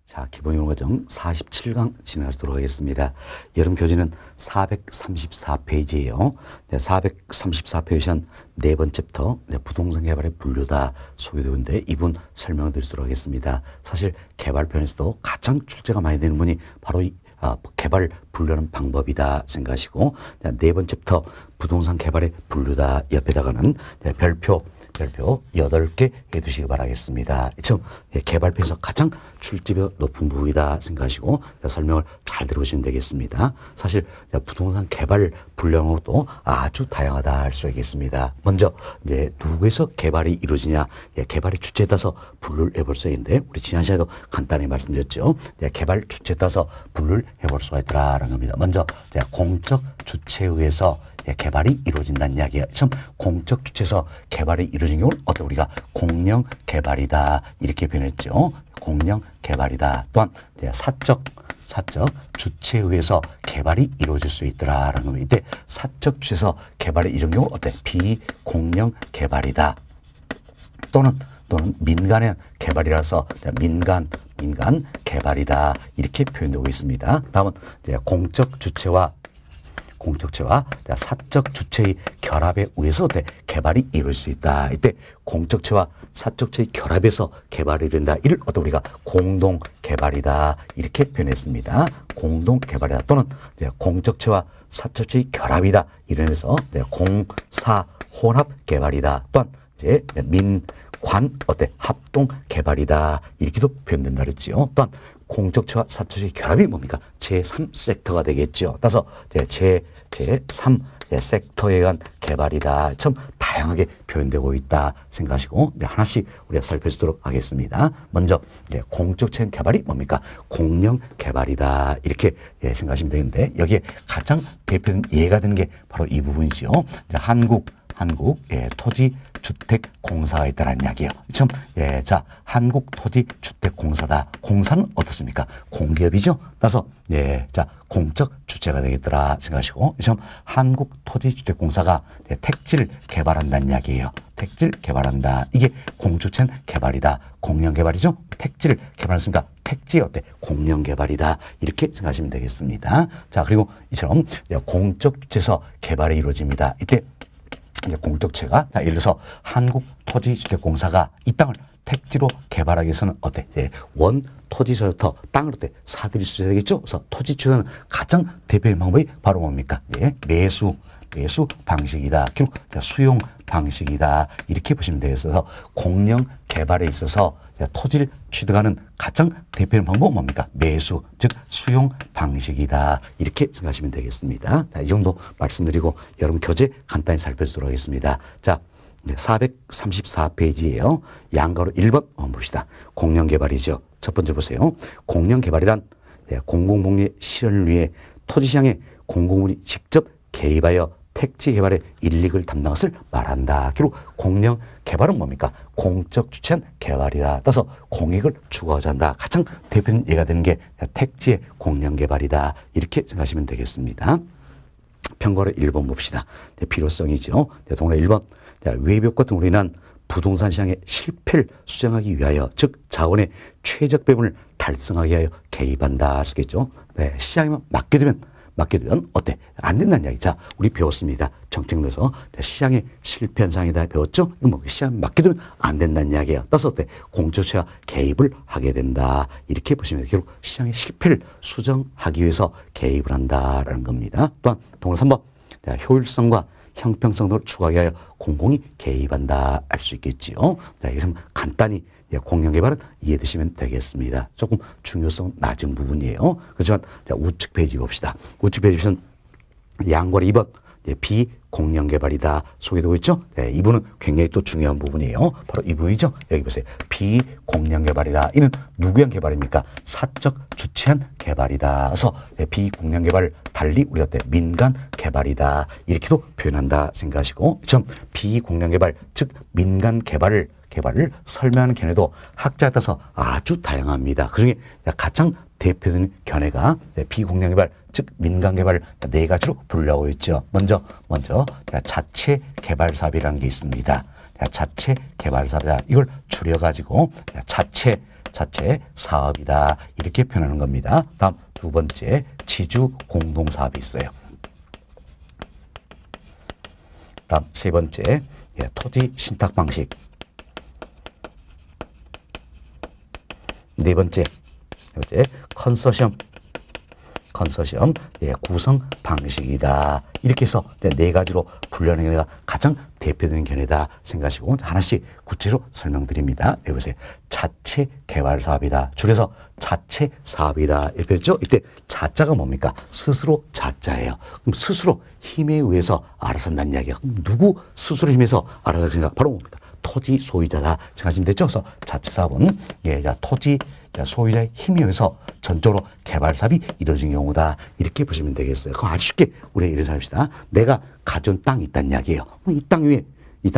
자, 기본이론과정 47강 진행하도록 하겠습니다. 여름 교재는 434페이지예요. 434페이지는 네 번째부터 부동산 개발의 분류다 소개되고 있는데 이분 설명을 드리도록 하겠습니다. 사실 개발편에서도 가장 출제가 많이 되는 분이 바로 이 개발 분류하는 방법이다 생각하시고, 네 번째부터 부동산 개발의 분류다 옆에다가는 별표 8개 해두시기 바라겠습니다. 지금 개발편에서 가장 출제가 높은 부분이다 생각하시고 설명을 잘 들어보시면 되겠습니다. 사실 부동산 개발 분류하는 것도 아주 다양하다 할 수 있겠습니다. 먼저 이제 누구에서 개발이 이루어지냐, 개발의 주체에 따라서 분류를 해볼 수 있는데 우리 지난 시간에도 간단히 말씀드렸죠. 개발 주체에 따라서 분류를 해볼 수가 있더라라는 겁니다. 먼저 공적 주체에 의해서 개발이 이루어진다는 이야기예요. 지금 공적 주체에서 개발이 이루어진 경우는 어때 우리가 공영 개발이다 이렇게 표현했죠. 공영 개발이다. 또한 사적 주체에 의해서 개발이 이루어질 수 있더라라는 겁니다. 이때 사적 주체에서 개발이 이루어진 경우 어때 비공영 개발이다. 또는 민간의 개발이라서 민간 개발이다 이렇게 표현되고 있습니다. 다음은 공적 주체와 사적 주체의 결합에 의해서 개발이 이루어질 수 있다. 이때 공적체와 사적체의 결합에서 개발이 된다. 이를 우리가 공동 개발이다 이렇게 표현했습니다. 공동 개발이다. 또는 공적체와 사적체의 결합이다. 이러면서 공사 혼합 개발이다. 또한 민관 합동 개발이다 이렇게도 표현된다 그랬지요. 또한 공적체와 사적체의 결합이 뭡니까? 제3섹터가 되겠죠. 따라서 제3 섹터에 의한 개발이다. 참 다양하게 표현되고 있다 생각하시고 하나씩 우리가 살펴보도록 하겠습니다. 먼저 공적체 개발이 뭡니까? 공영 개발이다 이렇게 생각하시면 되는데 여기에 가장 대표적인 예가 되는 게 바로 이 부분이죠. 한국 토지주택공사가 있다는 이야기예요. 지금 자 한국토지주택공사다. 공사는 어떻습니까? 공기업이죠. 따라서 자 공적 주체가 되겠더라 생각하시고 지금 한국토지주택공사가 택지를 개발한다는 이야기예요. 택지를 개발한다. 이게 공주체는 개발이다. 공영 개발이죠. 택지를 개발했으니까 택지 공영 개발이다. 이렇게 생각하시면 되겠습니다. 자 그리고 이처럼 공적 주체에서 개발이 이루어집니다. 이때 공적체가 예를 들어서 한국토지주택공사가 이 땅을 택지로 개발하기 위해서는 원 토지서부터 땅을 사들일 수 있어야 되겠죠. 그래서 토지주택은 가장 대표적인 방법이 바로 뭡니까? 매수 방식이다. 결국 수용 방식이다. 이렇게 보시면 되겠어서 공영 개발에 있어서 토지를 취득하는 가장 대표적인 방법은 뭡니까? 매수, 즉 수용 방식이다. 이렇게 생각하시면 되겠습니다. 이 정도 말씀드리고 여러분 교재 간단히 살펴보도록 하겠습니다. 자, 434페이지예요. 양가로 1번 한번 봅시다. 공영개발이죠. 첫 번째 보세요. 공영개발이란 공공복리의 실현을 위해 토지시장에 공공물이 직접 개입하여 택지 개발의 일익을 담당한 것을 말한다. 결국 공영 개발은 뭡니까? 공적 주체한 개발이다. 따라서 공익을 추구하자 한다. 가장 대표적인 예가 되는 게 택지의 공영 개발이다. 이렇게 생각하시면 되겠습니다. 평가로 1번 봅시다. 필요성이죠. 동그라 1번. 외벽 같은 우리는 부동산 시장의 실패를 수정하기 위하여 즉 자원의 최적 배분을 달성하기 위하여 개입한다 할 수 있겠죠. 시장에만 맡겨두면 안 된다는 이야기. 자, 우리 배웠습니다. 정책에서 시장의 실패 현상이다 배웠죠? 시장에 맡겨두면 안 된다는 이야기야. 따라서 공조체가 개입을 하게 된다. 이렇게 보시면 결국 시장의 실패를 수정하기 위해서 개입을 한다라는 겁니다. 또한 동그라 3번 효율성과 형평성을 추구하기 위하여 공공이 개입한다 할 수 있겠지요. 자, 이것은 간단히 공영개발은 이해되시면 되겠습니다. 조금 중요성 낮은 부분이에요. 그렇지만 우측 페이지 봅시다. 우측 페이지 보시면 양괄 2번 비공영개발이다 소개되고 있죠. 이분은 굉장히 또 중요한 부분이에요. 바로 이 부분이죠. 여기 보세요. 비공영개발이다. 이는 누구의 개발입니까? 사적 주체한 개발이다. 그래서 비공영개발을 달리 우리가 민간 개발이다. 이렇게도 표현한다 생각하시고 좀 비공영개발 즉 민간 개발을 설명하는 견해도 학자에 따라서 아주 다양합니다. 그중에 가장 대표적인 견해가 비공영개발 즉 민간개발 네 가지로 분류하고 있죠. 먼저 자체 개발 사업이라는 게 있습니다. 자체 개발 사업이다. 이걸 줄여가지고 자체 자체 사업이다. 이렇게 표현하는 겁니다. 다음 두 번째 지주 공동사업이 있어요. 다음 세 번째 토지 신탁 방식. 네 번째 컨소시엄 구성 방식이다. 이렇게 해서 네 가지로 분류하는 견해가 가장 대표적인 견해다 생각하시고 하나씩 구체적으로 설명드립니다. 여보세요. 자체 개발 사업이다. 줄여서 자체 사업이다. 이렇게 했죠. 이때 자자가 뭡니까? 스스로 자자예요. 그럼 스스로 힘에 의해서 알아서 한다는 이야기야. 그럼 누구 스스로 힘에서 알아서 생각? 바로 뭡니까? 토지 소유자다 생각하시면 되죠. 그래서 자체 사업은 토지 소유자의 힘에 의해서 전적으로 개발 사업이 이루어진 경우다. 이렇게 보시면 되겠어요. 그럼 아주 쉽게 우리가 이런 사업시다. 내가 가져온 땅이 있다는 이야기예요. 이 땅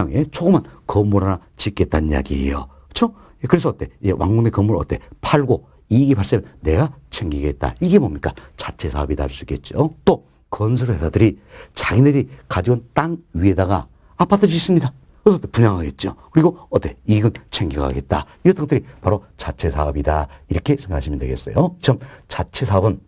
위에 조그만 건물 하나 짓겠다는 이야기예요. 그렇죠? 그래서 어때? 왕궁의 건물 어때? 팔고 이익이 발생하면 내가 챙기겠다. 이게 뭡니까? 자체 사업이다 할 수 있겠죠. 또 건설회사들이 자기네들이 가져온 땅 위에다가 아파트 짓습니다. 그래서 분양하겠죠. 그리고 어때? 이익은 챙겨가겠다. 이런 것들이 바로 자체 사업이다. 이렇게 생각하시면 되겠어요. 자체 사업은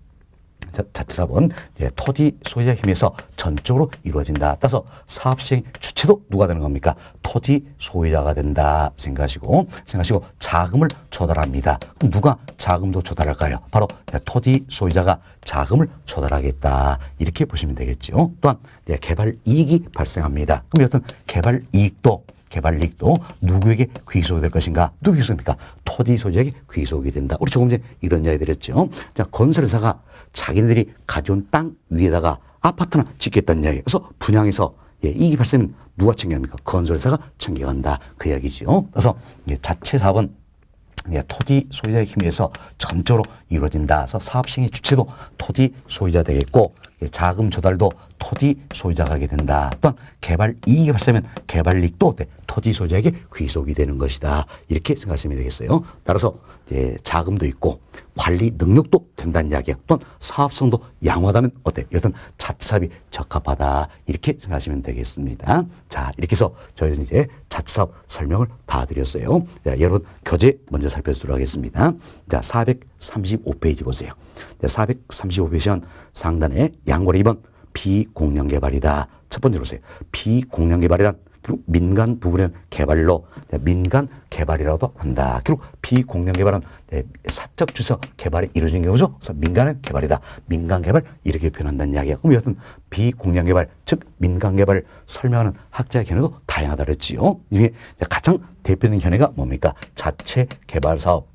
토지 소유자 힘에서 전적으로 이루어진다. 따라서 사업 시행 주체도 누가 되는 겁니까? 토지 소유자가 된다 생각하시고 자금을 조달합니다. 그럼 누가 자금도 조달할까요? 바로 토지 소유자가 자금을 조달하겠다. 이렇게 보시면 되겠죠. 또한 개발 이익이 발생합니다. 그럼 어떤 개발 이익도 누구에게 귀속이 될 것인가? 누구 귀속입니까? 토지 소유자에게 귀속이 된다. 우리 조금 전에 이런 이야기 드렸죠. 자, 건설회사가 자기네들이 가져온 땅 위에다가 아파트나 짓겠다는 이야기. 그래서 분양해서 이익이 발생하면 누가 챙겨갑니까? 건설회사가 챙겨간다. 그 이야기죠. 그래서 자체 사업은 토지 소유자의 힘에 의해서 전적으로 이루어진다. 그래서 사업 시행의 주체도 토지 소유자 되겠고 자금 조달도 토지 소유자가 하게 된다. 또한 개발 이익이 발생하면 개발 이익도 토지 소유자에게 귀속이 되는 것이다. 이렇게 생각하시면 되겠어요. 따라서 자금도 있고 관리 능력도 된다는 이야기야. 또한 사업성도 양호하다면 어때? 여튼 자체사업이 적합하다. 이렇게 생각하시면 되겠습니다. 자, 이렇게 해서 저희는 이제 자체사업 설명을 다 드렸어요. 자, 여러분 교재 먼저 살펴보도록 하겠습니다. 자, 435페이지 보세요. 435페이지는 상단에 양고리 2번 비공영개발이다. 첫 번째로 보세요. 비공영개발이란 결국 민간 부분의 개발로 민간 개발이라고도 한다. 결국 비공영개발은 사적 주서 개발이 이루어진 경우죠. 그래서 민간의 개발이다. 민간 개발 이렇게 표현한다는 이야기야. 그럼 여하튼 비공영개발 즉 민간 개발을 설명하는 학자의 견해도 다양하다 그랬지요. 이게 가장 대표적인 견해가 뭡니까? 자체 개발 사업,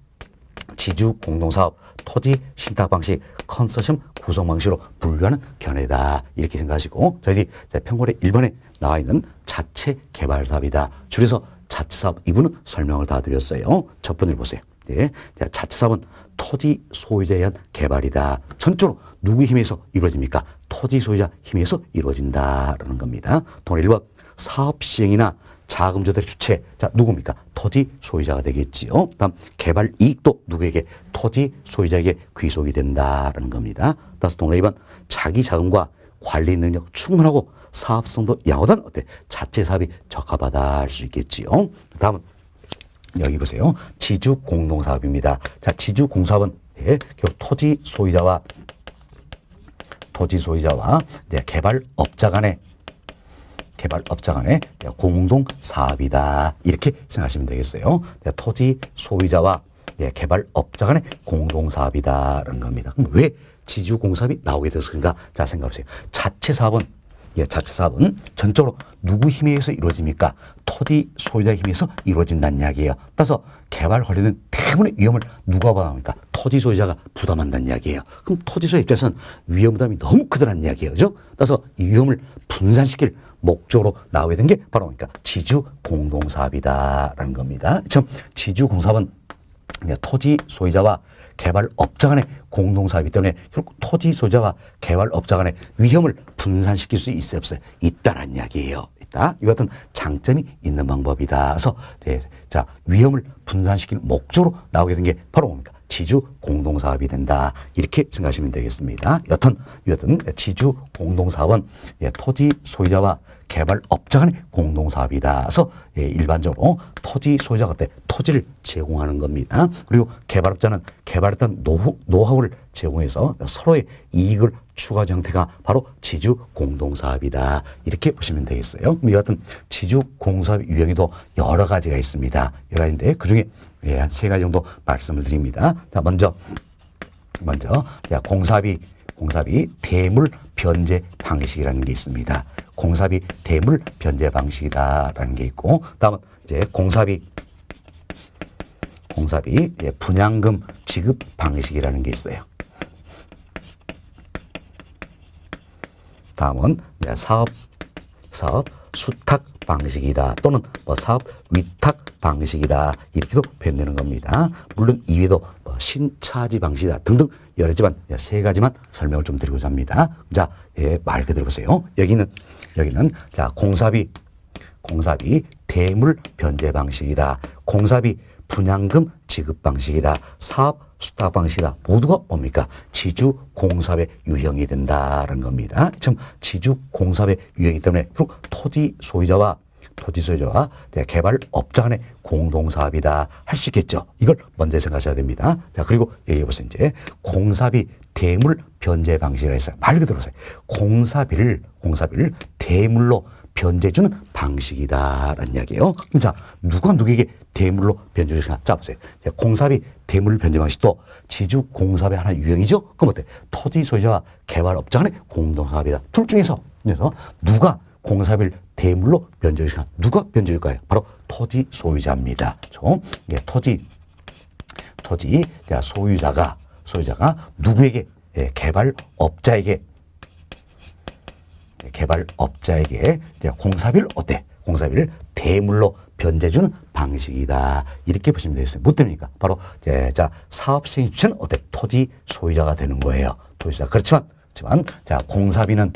지주 공동사업, 토지 신탁 방식, 컨소시엄 구성 방식으로 분류하는 견해다. 이렇게 생각하시고 저희들이 평골의 1번에 나와 있는 자체 개발 사업이다. 줄여서 자체 사업 이 부분은 설명을 다 드렸어요. 첫 번째로 보세요. 자체 사업은 토지 소유자에 의한 개발이다. 전적으로 누구의 힘에서 이루어집니까? 토지 소유자 힘에서 이루어진다라는 겁니다. 동일 1번 사업 시행이나 자금 조달의 주체, 자, 누굽니까? 토지 소유자가 되겠지요. 다음, 개발 이익도 누구에게? 토지 소유자에게 귀속이 된다라는 겁니다. 따라서 동일 2번, 자기 자금과 관리 능력 충분하고 사업성도 양호한 어때? 자체 사업이 적합하다 할 수 있겠지요. 다음은, 여기 보세요. 지주 공동사업입니다. 자, 지주 공사업은 결국 토지 소유자와 개발업자 간의 공동 사업이다. 이렇게 생각하시면 되겠어요. 토지 소유자와 개발업자 간의 공동 사업이다라는 겁니다. 그럼 왜 지주 공사업이 나오게 됐을까? 자, 생각해보세요. 자체 사업은 전적으로 누구 힘에 의해서 이루어집니까? 토지 소유자의 힘에 의해서 이루어진다는 이야기예요. 따라서 개발 관련된 대부분의 위험을 누가 부담합니까? 토지 소유자가 부담한다는 이야기예요. 그럼 토지 소유자 입장에서는 위험 부담이 너무 크다는 이야기예요. 그죠? 따라서 이 위험을 분산시킬 목적으로 나오게 된 게 바로 그러니까 지주 공동사업이다라는 겁니다. 지주 공사업은 토지 소유자와 개발업자 간의 공동사업이기 때문에 결국 토지 소유자와 개발업자 간의 위험을 분산시킬 수 있어요, 없어요? 있다라는 이야기예요. 있다. 이 같은 장점이 있는 방법이다. 그래서 자, 위험을 분산시키는 목적으로 나오게 된 게 바로 뭡니까? 지주 공동사업이 된다. 이렇게 생각하시면 되겠습니다. 여튼 지주 공동사업은 토지 소유자와 개발업자 간의 공동사업이다. 그래서 일반적으로 토지 소유자가 어때? 토지를 제공하는 겁니다. 그리고 개발업자는 개발했던 노하우를 제공해서 서로의 이익을 추구하는 형태가 바로 지주 공동사업이다. 이렇게 보시면 되겠어요. 이 같은 지주 공동사업 유형에도 여러 가지가 있습니다. 여러 가지인데 그중에 한 3가지 정도 말씀을 드립니다. 자, 먼저 공사비 대물 변제 방식이라는 게 있습니다. 공사비 대물 변제 방식이다라는 게 있고, 다음은 이제 공사비 분양금 지급 방식이라는 게 있어요. 다음은 사업 수탁 방식이다, 또는 사업 위탁 방식이다, 이렇게도 표현되는 겁니다. 물론 이외에도 신차지 방식이다 등등 여러 가지만 3가지만 설명을 좀 드리고자 합니다. 자, 말 그대로 보세요. 여기는 자, 공사비 대물 변제 방식이다, 공사비 분양금 지급 방식이다, 사업 수탁 방식이다. 모두가 뭡니까? 지주 공사업의 유형이 된다는 겁니다. 지금 지주 공사업의 유형이기 때문에 결국 토지 소유자와 개발업자 간의 공동사업이다 할 수 있겠죠. 이걸 먼저 생각하셔야 됩니다. 자, 그리고 여기 보세요. 이제 공사비 대물 변제 방식이라 했어요. 말 그대로 보세요. 공사비를 대물로 변제해주는 방식이다라는 이야기예요. 자, 누가 누구에게 대물로 변제해주나? 자, 보세요. 공사비 대물 변제 방식도 지주 공사업의 하나의 유형이죠. 그럼 어때? 토지 소유자와 개발업자 간의 공동사업이다. 둘 중에서 누가 공사비를 대물로 변제해주나? 누가 변제해줄까요? 바로 토지 소유자입니다. 토지 소유자가 누구에게? 개발업자에게 공사비를 대물로 변제해주는 방식이다. 이렇게 보시면 되겠어요. 뭐 때문입니까? 바로 자, 사업 시행 주체는 토지 소유자가 되는 거예요. 소유자. 그렇지만 자, 공사비는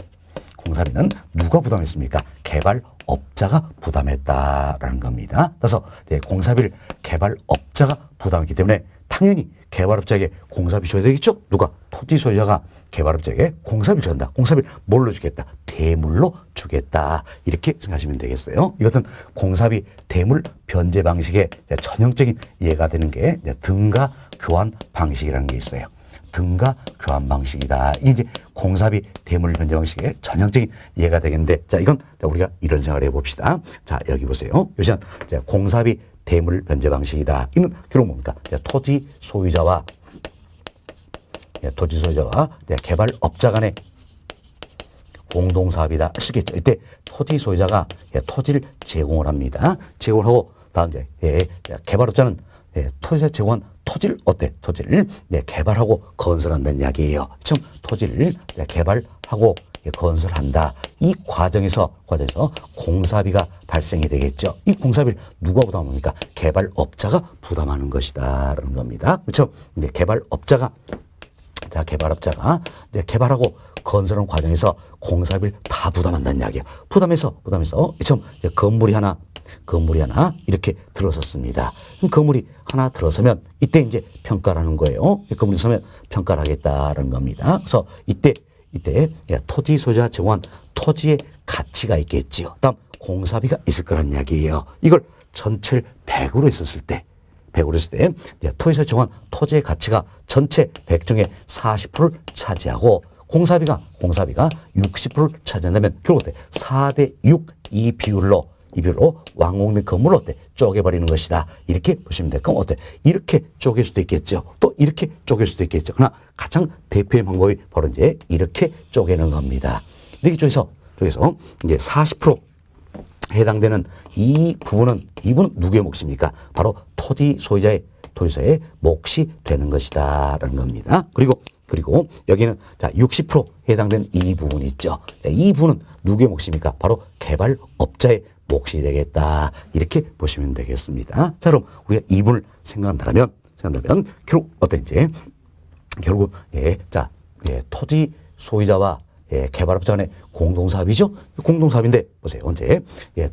누가 부담했습니까? 개발업자가 부담했다라는 겁니다. 그래서 공사비를 개발업자가 부담했기 때문에 당연히 개발업자에게 공사비 줘야 되겠죠? 누가? 토지 소유자가 개발업자에게 공사비를 준다. 공사비를 뭘로 주겠다? 대물로 주겠다. 이렇게 생각하시면 되겠어요. 이것은 공사비 대물 변제 방식의 전형적인 예가 되는 게 등가 교환 방식이라는 게 있어요. 등가 교환 방식이다. 이게 이제 공사비 대물 변제 방식의 전형적인 예가 되겠는데, 자, 이건 우리가 이런 생각을 해봅시다. 자, 여기 보세요. 요즘 공사비 대물 변제 방식이다. 이는 결국 뭡니까? 토지 소유자와 개발업자 간의 공동사업이다 할 수 있겠죠. 이때 토지 소유자가 토지를 제공을 합니다. 제공을 하고, 다음 개발업자는 토지에 제공한 토지를 개발하고 건설한다는 이야기예요. 지금 토지를 개발하고 건설한다. 이 과정에서 공사비가 발생이 되겠죠. 이 공사비를 누가 부담합니까? 개발업자가 부담하는 것이다라는 겁니다. 그렇죠? 이제 개발업자가 개발하고 건설하는 과정에서 공사비를 다 부담한다는 이야기예요. 부담해서 지금 건물이 하나 이렇게 들어섰습니다. 건물이 하나 들어서면 이때 이제 평가라는 거예요. 건물이 서면 평가를 하겠다라는 겁니다. 그래서 이때 토지 소유자 제공한 토지의 가치가 있겠지요. 다음 공사비가 있을 거란 이야기예요. 이걸 전체를 100으로 했을 때 토지에서 제공한 토지의 가치가 전체 100 중에 40%를 차지하고 공사비가 60%를 차지한다면 결국 4대 6 이 비율로 완공된 건물을 쪼개버리는 것이다. 이렇게 보시면 돼요. 그럼 이렇게 쪼갤 수도 있겠죠. 또 이렇게 쪼갤 수도 있겠죠. 그러나 가장 대표의 방법이 바로 이제 이렇게 쪼개는 겁니다. 이렇게 쪼개서 이제 40% 해당되는 이 부분은 누구의 몫입니까? 바로 토지 소유자의 몫이 되는 것이다라는 겁니다. 그리고 여기는 자 60% 해당되는 이 부분이 있죠. 이 부분은 누구의 몫입니까? 바로 개발업자의 몫이 되겠다. 이렇게 보시면 되겠습니다. 자, 그럼 우리가 이 부분을 생각한다면 결국 토지 소유자와 개발업자 간의 공동사업이죠. 공동사업인데 보세요.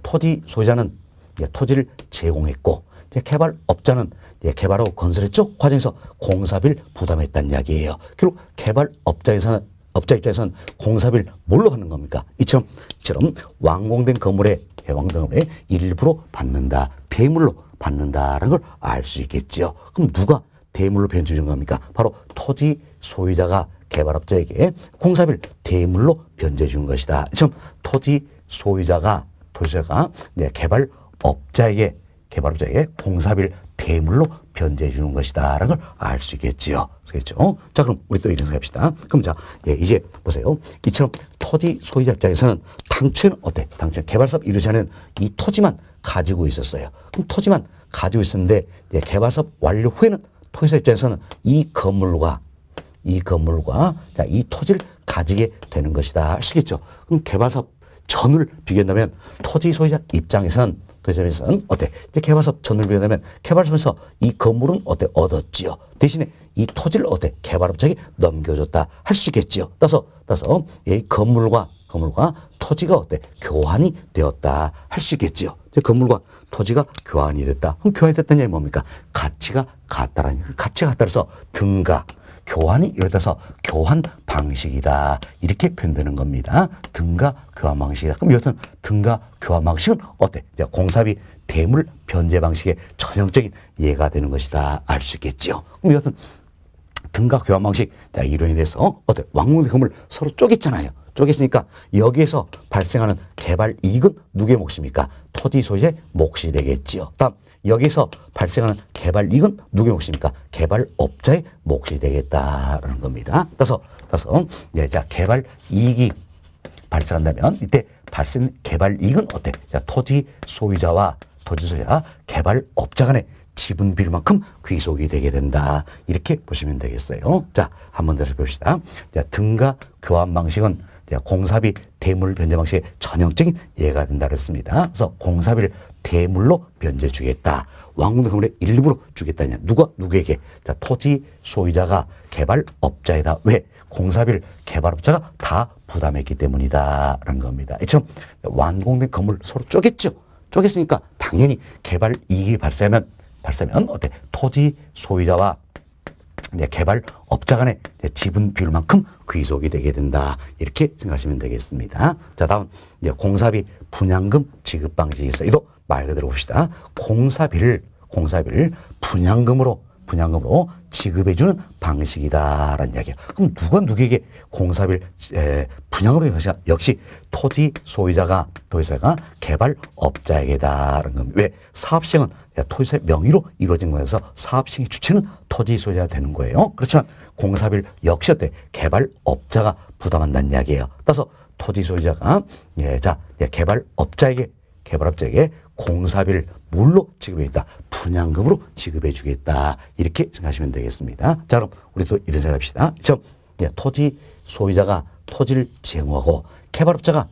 토지 소유자는 토지를 제공했고 개발업자는 개발하고 건설했죠. 과정에서 공사비를 부담했다는 이야기예요. 결국 개발업자에서는 개발업자 입장에서는 공사비를 뭘로 받는 겁니까? 이처럼 완공된 건물의 일부로 받는다. 대물로 받는다라는 걸 알 수 있겠죠. 그럼 누가 대물로 변제해 준 겁니까? 바로 토지 소유자가 개발업자에게 공사비를 대물로 변제해 준 것이다. 이처럼 토지 소유자가 개발업자에게 공사비를 대물로 변제해 주는 것이다. 라는 걸 알 수 있겠지요. 그렇죠? 자, 그럼 우리 또 이런 생각합시다. 그럼 자, 이제 보세요. 이처럼 토지 소유자 입장에서는 당초에는 어때? 당초에 개발사업 이루지 않은 이 토지만 가지고 있었어요. 그럼 토지만 가지고 있었는데 개발사업 완료 후에는 토지사 입장에서는 이 건물과 자, 이 토지를 가지게 되는 것이다. 할 수 있겠죠. 그럼 개발사업 전을 비교한다면 토지 소유자 입장에서는 어때? 이제 개발사업 전을 비교하면 개발사업에서 이 건물은 어때? 얻었지요. 대신에 이 토지를 어때? 개발업자에게 넘겨줬다. 할 수 있겠지요. 따라서 이 건물과 토지가 어때? 교환이 되었다. 할 수 있겠지요. 이제 건물과 토지가 교환이 됐다. 그럼 교환이 됐다는 얘기 뭡니까? 가치가 같다라는 가치가 같다라서 등가. 교환이 이루어져서 교환 방식이다. 이렇게 표현되는 겁니다. 등가 교환 방식이다. 그럼 여튼 등가 교환 방식은 어때? 공사비 대물 변제 방식의 전형적인 예가 되는 것이다. 알 수 있겠지요. 그럼 여튼 등가 교환 방식 이론에 대해서 어때? 완공된 건물 서로 쪼갰잖아요. 쪼갰으니까 여기에서 발생하는 개발 이익은 누구의 몫입니까? 토지 소유자의 몫이 되겠지요. 다음 여기서 발생하는 개발 이익은 누구의 몫입니까? 개발업자의 몫이 되겠다라는 겁니다. 따라서 자, 개발 이익이 발생한다면 이때 발생 개발 이익은 어때? 자, 토지 소유자 개발업자 간의 지분 비율만큼 귀속이 되게 된다. 이렇게 보시면 되겠어요. 자, 한 번 더 봅시다. 자, 등가 교환 방식은 공사비 대물 변제 방식의 전형적인 예가 된다 그랬습니다. 그래서 공사비를 대물로 변제 주겠다. 완공된 건물의 일부로 주겠다냐. 누구에게? 자, 토지 소유자가 개발업자에다. 왜? 공사비를 개발업자가 다 부담했기 때문이다. 라는 겁니다. 이처럼 완공된 건물 서로 쪼갰죠. 쪼갰으니까 당연히 개발 이익이 발생하면 어때? 토지 소유자와 개발업자 간의 지분 비율만큼 귀속이 되게 된다. 이렇게 생각하시면 되겠습니다. 자, 다음 공사비 분양금 지급 방식이 있어요. 이도 말 그대로 봅시다. 공사비를 분양금으로 지급해주는 방식이다라는 이야기예요. 그럼 누가 누구에게 공사비를 분양으로 하시냐? 역시 토지 소유자가 개발업자에게다라는 겁니다. 왜? 사업 시행은 토지의 명의로 이루어진 거여서 사업 시행의 주체는 토지 소유자가 되는 거예요. 그렇지만 공사비를 역시 어때? 개발업자가 부담한다는 이야기예요. 따라서 토지 소유자가 개발업자에게 공사비를 뭘로 지급해 주겠다? 분양금으로 지급해 주겠다. 이렇게 생각하시면 되겠습니다. 자, 그럼 우리 또 이런 생각 합시다. 토지 소유자가 토지를 제공하고 개발업자가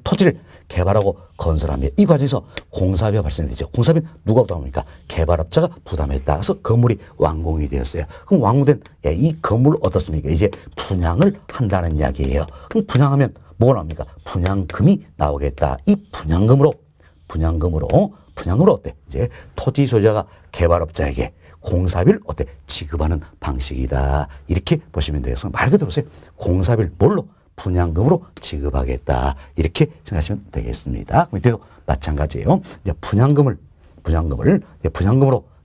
토지를 개발하고 건설합니다. 이 과정에서 공사비가 발생되죠. 공사비는 누가 부담합니까? 개발업자가 부담했다. 그래서 건물이 완공이 되었어요. 그럼 완공된 이 건물을 어떻습니까? 이제 분양을 한다는 이야기예요. 그럼 분양하면 뭐가 나옵니까? 분양금이 나오겠다. 이 분양금으로 어때? 이제 토지 소유자가 개발업자에게 공사비를 어때? 지급하는 방식이다. 이렇게 보시면 돼서 말 그대로 보세요. 공사비를 뭘로? 분양금으로 지급하겠다. 이렇게 생각하시면 되겠습니다. 이때도 마찬가지예요. 이제 분양금으로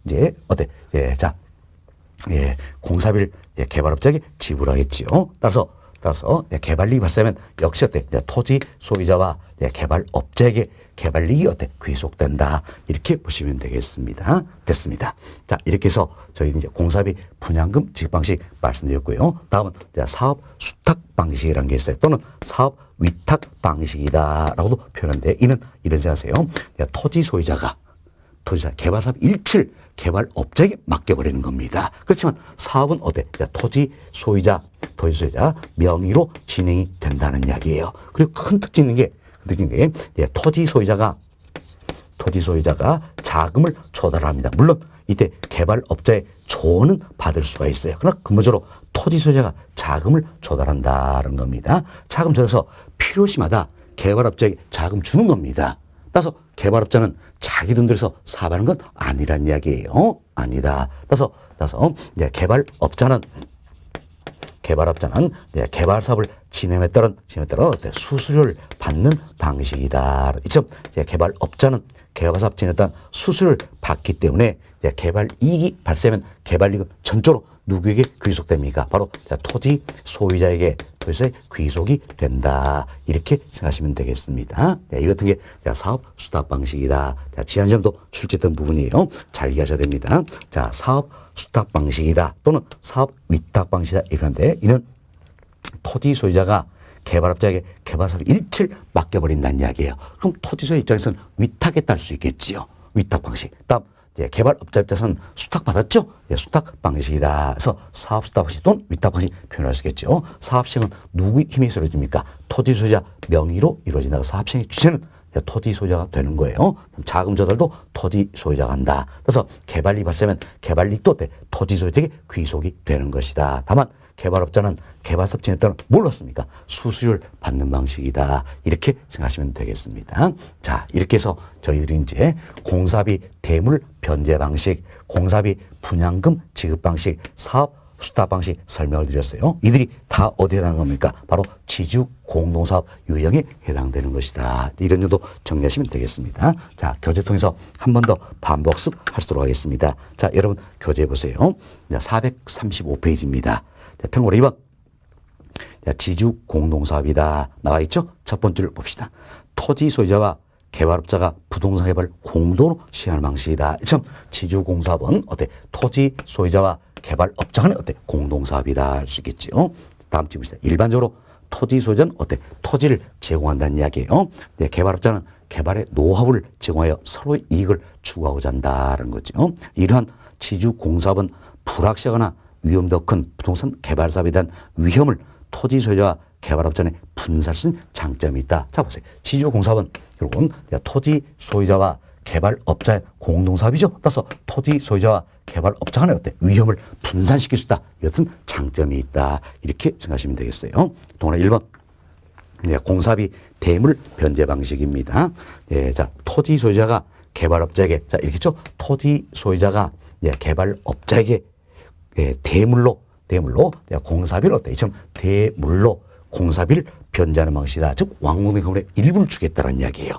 이제 어때? 공사비를 개발업자에게 지불하겠지요. 따라서 개발이익이 발생하면 역시 어때? 토지 소유자와 개발업자에게 개발이익이 어때? 귀속된다. 이렇게 보시면 되겠습니다. 됐습니다. 자, 이렇게 해서 저희는 이제 공사비 분양금 지급 방식 말씀드렸고요. 다음은 사업 수탁 방식이라는 게 있어요. 또는 사업 위탁 방식이다라고도 표현하는데 이는 이런 생각하세요. 토지 소유자가 개발사업 일체를 개발업자에게 맡겨버리는 겁니다. 그렇지만 사업은 어때? 토지 소유자 명의로 진행이 된다는 이야기예요. 그리고 큰 특징인 게 토지 소유자가 자금을 조달합니다. 물론 이때 개발업자의 조언은 받을 수가 있어요. 그러나 근본적으로 토지 소유자가 자금을 조달한다는 겁니다. 자금 조달해서 필요시마다 개발업자에게 자금 주는 겁니다. 따라서 개발업자는 자기 돈 들여서 사업하는 건 아니란 이야기예요. 아니다. 따라서 개발업자는 개발업자는 개발 사업을 진행에 따른 수수료를 받는 방식이다. 이처럼 개발업자는 개발 사업 진행에 따른 수수료를 받기 때문에 개발 이익이 발생하면 개발 이익은 전적으로 누구에게 귀속됩니까? 바로 토지 소유자에게 토지에 귀속이 된다. 이렇게 생각하시면 되겠습니다. 이 같은 게 사업 수탁 방식이다. 지난시험도 출제했던 부분이에요. 잘 이해하셔야 됩니다. 자, 사업 수탁 방식이다 또는 사업 위탁 방식이다 이런데 이는 토지 소유자가 개발업자에게 개발 사업 일체를 맡겨버린다는 이야기예요. 그럼 토지 소유 입장에서는 위탁에 따를 수 있겠지요. 위탁 방식. 다음 개발업자 입장에서는 수탁받았죠? 수탁 방식이다. 그래서 사업 수탁 방식 또는 위탁 방식 표현할 수 있겠죠. 사업 시행은 누구의 힘에 이루어집니까? 토지 소유자 명의로 이루어진다. 사업 시행의 주체는 토지 소유자가 되는 거예요. 자금 조달도 토지 소유자가 한다. 그래서 개발이 발생하면 개발이익도 토지 소유자에게 귀속이 되는 것이다. 다만 개발업자는 개발사업 진행 때는 뭘 받습니까? 수수료를 받는 방식이다. 이렇게 생각하시면 되겠습니다. 자, 이렇게 해서 저희들이 이제 공사비 대물 변제 방식, 공사비 분양금 지급 방식, 사업 수탁 방식 설명을 드렸어요. 이들이 다 어디에 해당하는 겁니까? 바로 지주 공동사업 유형에 해당되는 것이다. 이런 정도 정리하시면 되겠습니다. 자, 교재 통해서 한 번 더 반복습 하도록 하겠습니다. 자, 여러분 교재 보세요. 435페이지입니다. 평고로 2번. 지주 공동사업이다. 나와 있죠? 첫 번째를 봅시다. 토지 소유자와 개발업자가 부동산 개발을 공동으로 시행하는 방식이다. 참 지주 공사업은 토지 소유자와 개발업자 간의 공동사업이다 할 수 있겠죠. 다음 주 봅시다. 일반적으로 토지 소유자는 토지를 제공한다는 이야기예요. 개발업자는 개발의 노하우를 제공하여 서로의 이익을 추구하고자 한다는 거죠. 이러한 지주 공사업은 불확실하거나 위험도 큰 부동산 개발 사업에 대한 위험을 토지 소유자와 개발업자 간에 분산할 수 있는 장점이 있다. 자, 보세요. 지주 공사업은 결국은 토지 소유자와 개발업자의 공동사업이죠. 따라서 토지 소유자와 개발업자 간의 위험을 분산시킬 수 있다. 여튼 장점이 있다. 이렇게 생각하시면 되겠어요. 동그라미 1번. 공사비 대물 변제 방식입니다. 자, 토지 소유자가 개발업자에게, 자, 이렇게죠. 토지 소유자가 개발업자에게 대물로 공사비를 이처럼 대물로 공사비를 변제하는 방식이다. 즉 왕궁의 건물의 일부를 주겠다는 이야기예요.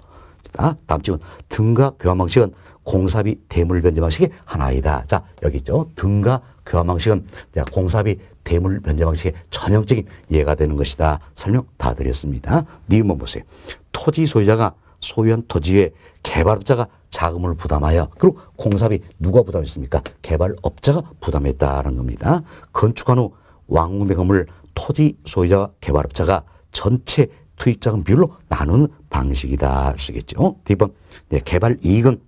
다음 주는 등가 교환 방식은 공사비 대물 변제 방식의 하나이다. 자, 여기 있죠. 등가 교환 방식은 공사비 대물 변제 방식의 전형적인 예가 되는 것이다. 설명 다 드렸습니다. 니은번 보세요. 토지 소유자가 소유한 토지에 개발업자가 자금을 부담하여 그리고 공사비 누가 부담했습니까? 개발업자가 부담했다는 겁니다. 건축한 후 완공된 건물 토지 소유자와 개발업자가 전체 투입자금 비율로 나누는 방식이다 할 수 있겠죠. D번 개발 이익은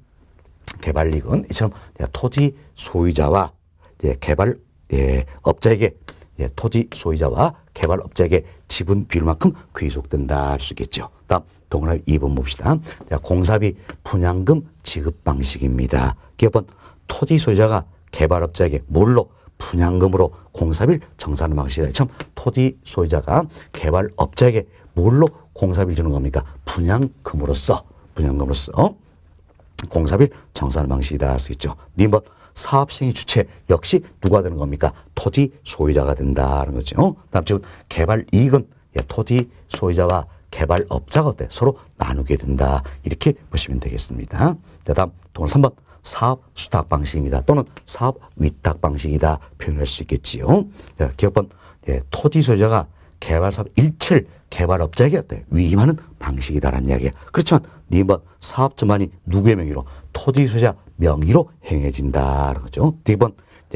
이처럼 토지 소유자와 개발업자에게 토지 소유자와 개발업자에게 지분 비율만큼 귀속된다 할 수 있겠죠. 다음 동그라미 2번 봅시다. 공사비 분양금 지급 방식입니다. 기업은 토지 소유자가 개발업자에게 뭘로 분양금으로 공사비를 정산하는 방식이다. 참 토지 소유자가 개발업자에게 뭘로 공사비를 주는 겁니까? 분양금으로써 공사비를 정산하는 방식이다 할 수 있죠. 니번 사업 시행의 주체 역시 누가 되는 겁니까? 토지 소유자가 된다는 거죠. 다음 주 개발 이익은 토지 소유자와 개발업자가 서로 나누게 된다. 이렇게 보시면 되겠습니다. 다음 동그라미 3번 사업 수탁 방식입니다. 또는 사업 위탁 방식이다 표현할 수 있겠지요. 기업은 토지 소유자가 개발 사업 일체를 개발업자에게 위임하는 방식이다라는 이야기예요. 그렇지만 니번 사업자만이 누구의 명의로? 토지 소유자 명의로 행해진다는 거죠. D번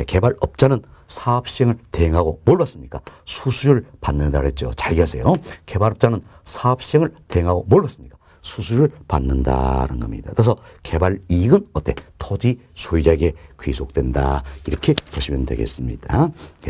개발업자는 사업 시행을 대행하고 뭘 받습니까? 수수료를 받는다 그랬죠. 잘 기하세요. 개발업자는 사업 시행을 대행하고 뭘 받습니까? 수수료를 받는다는 겁니다. 그래서 개발 이익은 토지 소유자에게 귀속된다. 이렇게 보시면 되겠습니다.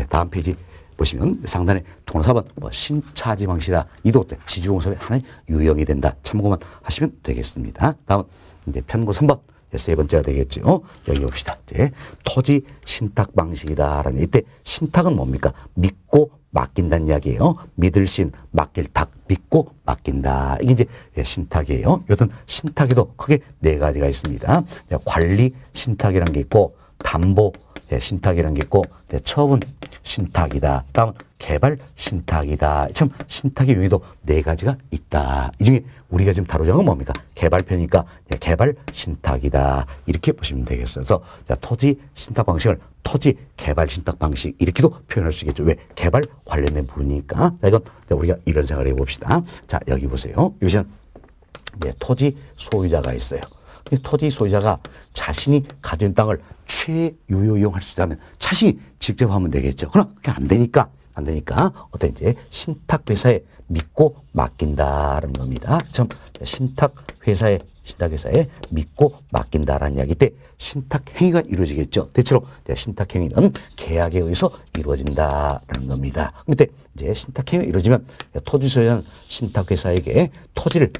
다음 페이지 보시면 상단에 동사 4번 신차지 방식이다. 이도 지주공사의 하나의 유형이 된다. 참고만 하시면 되겠습니다. 다음은 이제 편고 3번. 세 번째가 되겠죠. 여기 봅시다. 이제 토지 신탁 방식이다라는 이때 신탁은 뭡니까? 믿고 맡긴다는 이야기예요. 믿을 신, 맡길 탁, 믿고 맡긴다. 이게 이제 신탁이에요. 여튼 신탁에도 크게 네 가지가 있습니다. 관리 신탁이라는 게 있고 담보 신탁이라는 게 있고, 처분 신탁이다. 다음은 개발 신탁이다. 참 신탁의 용의도 네 가지가 있다. 이 중에 우리가 지금 다루자는 건 뭡니까? 개발편이니까 개발 신탁이다. 이렇게 보시면 되겠어요. 그래서 토지 신탁 방식을 토지 개발 신탁 방식 이렇게도 표현할 수 있겠죠. 왜? 개발 관련된 부분이니까. 자, 이건 우리가 이런 생각을 해봅시다. 자, 여기 보세요. 여기서는 토지 소유자가 있어요. 토지 소유자가 자신이 가진 땅을 최유효 이용할 수 있다면 자신이 직접 하면 되겠죠. 그러나 그게 안 되니까 어떤 이제 신탁회사에 믿고 맡긴다라는 겁니다. 참 신탁회사에 믿고 맡긴다라는 이야기 때 신탁행위가 이루어지겠죠. 대체로 신탁행위는 계약에 의해서 이루어진다라는 겁니다. 근데 이제 신탁행위가 이루어지면 토지 소유자는 신탁회사에게 토지를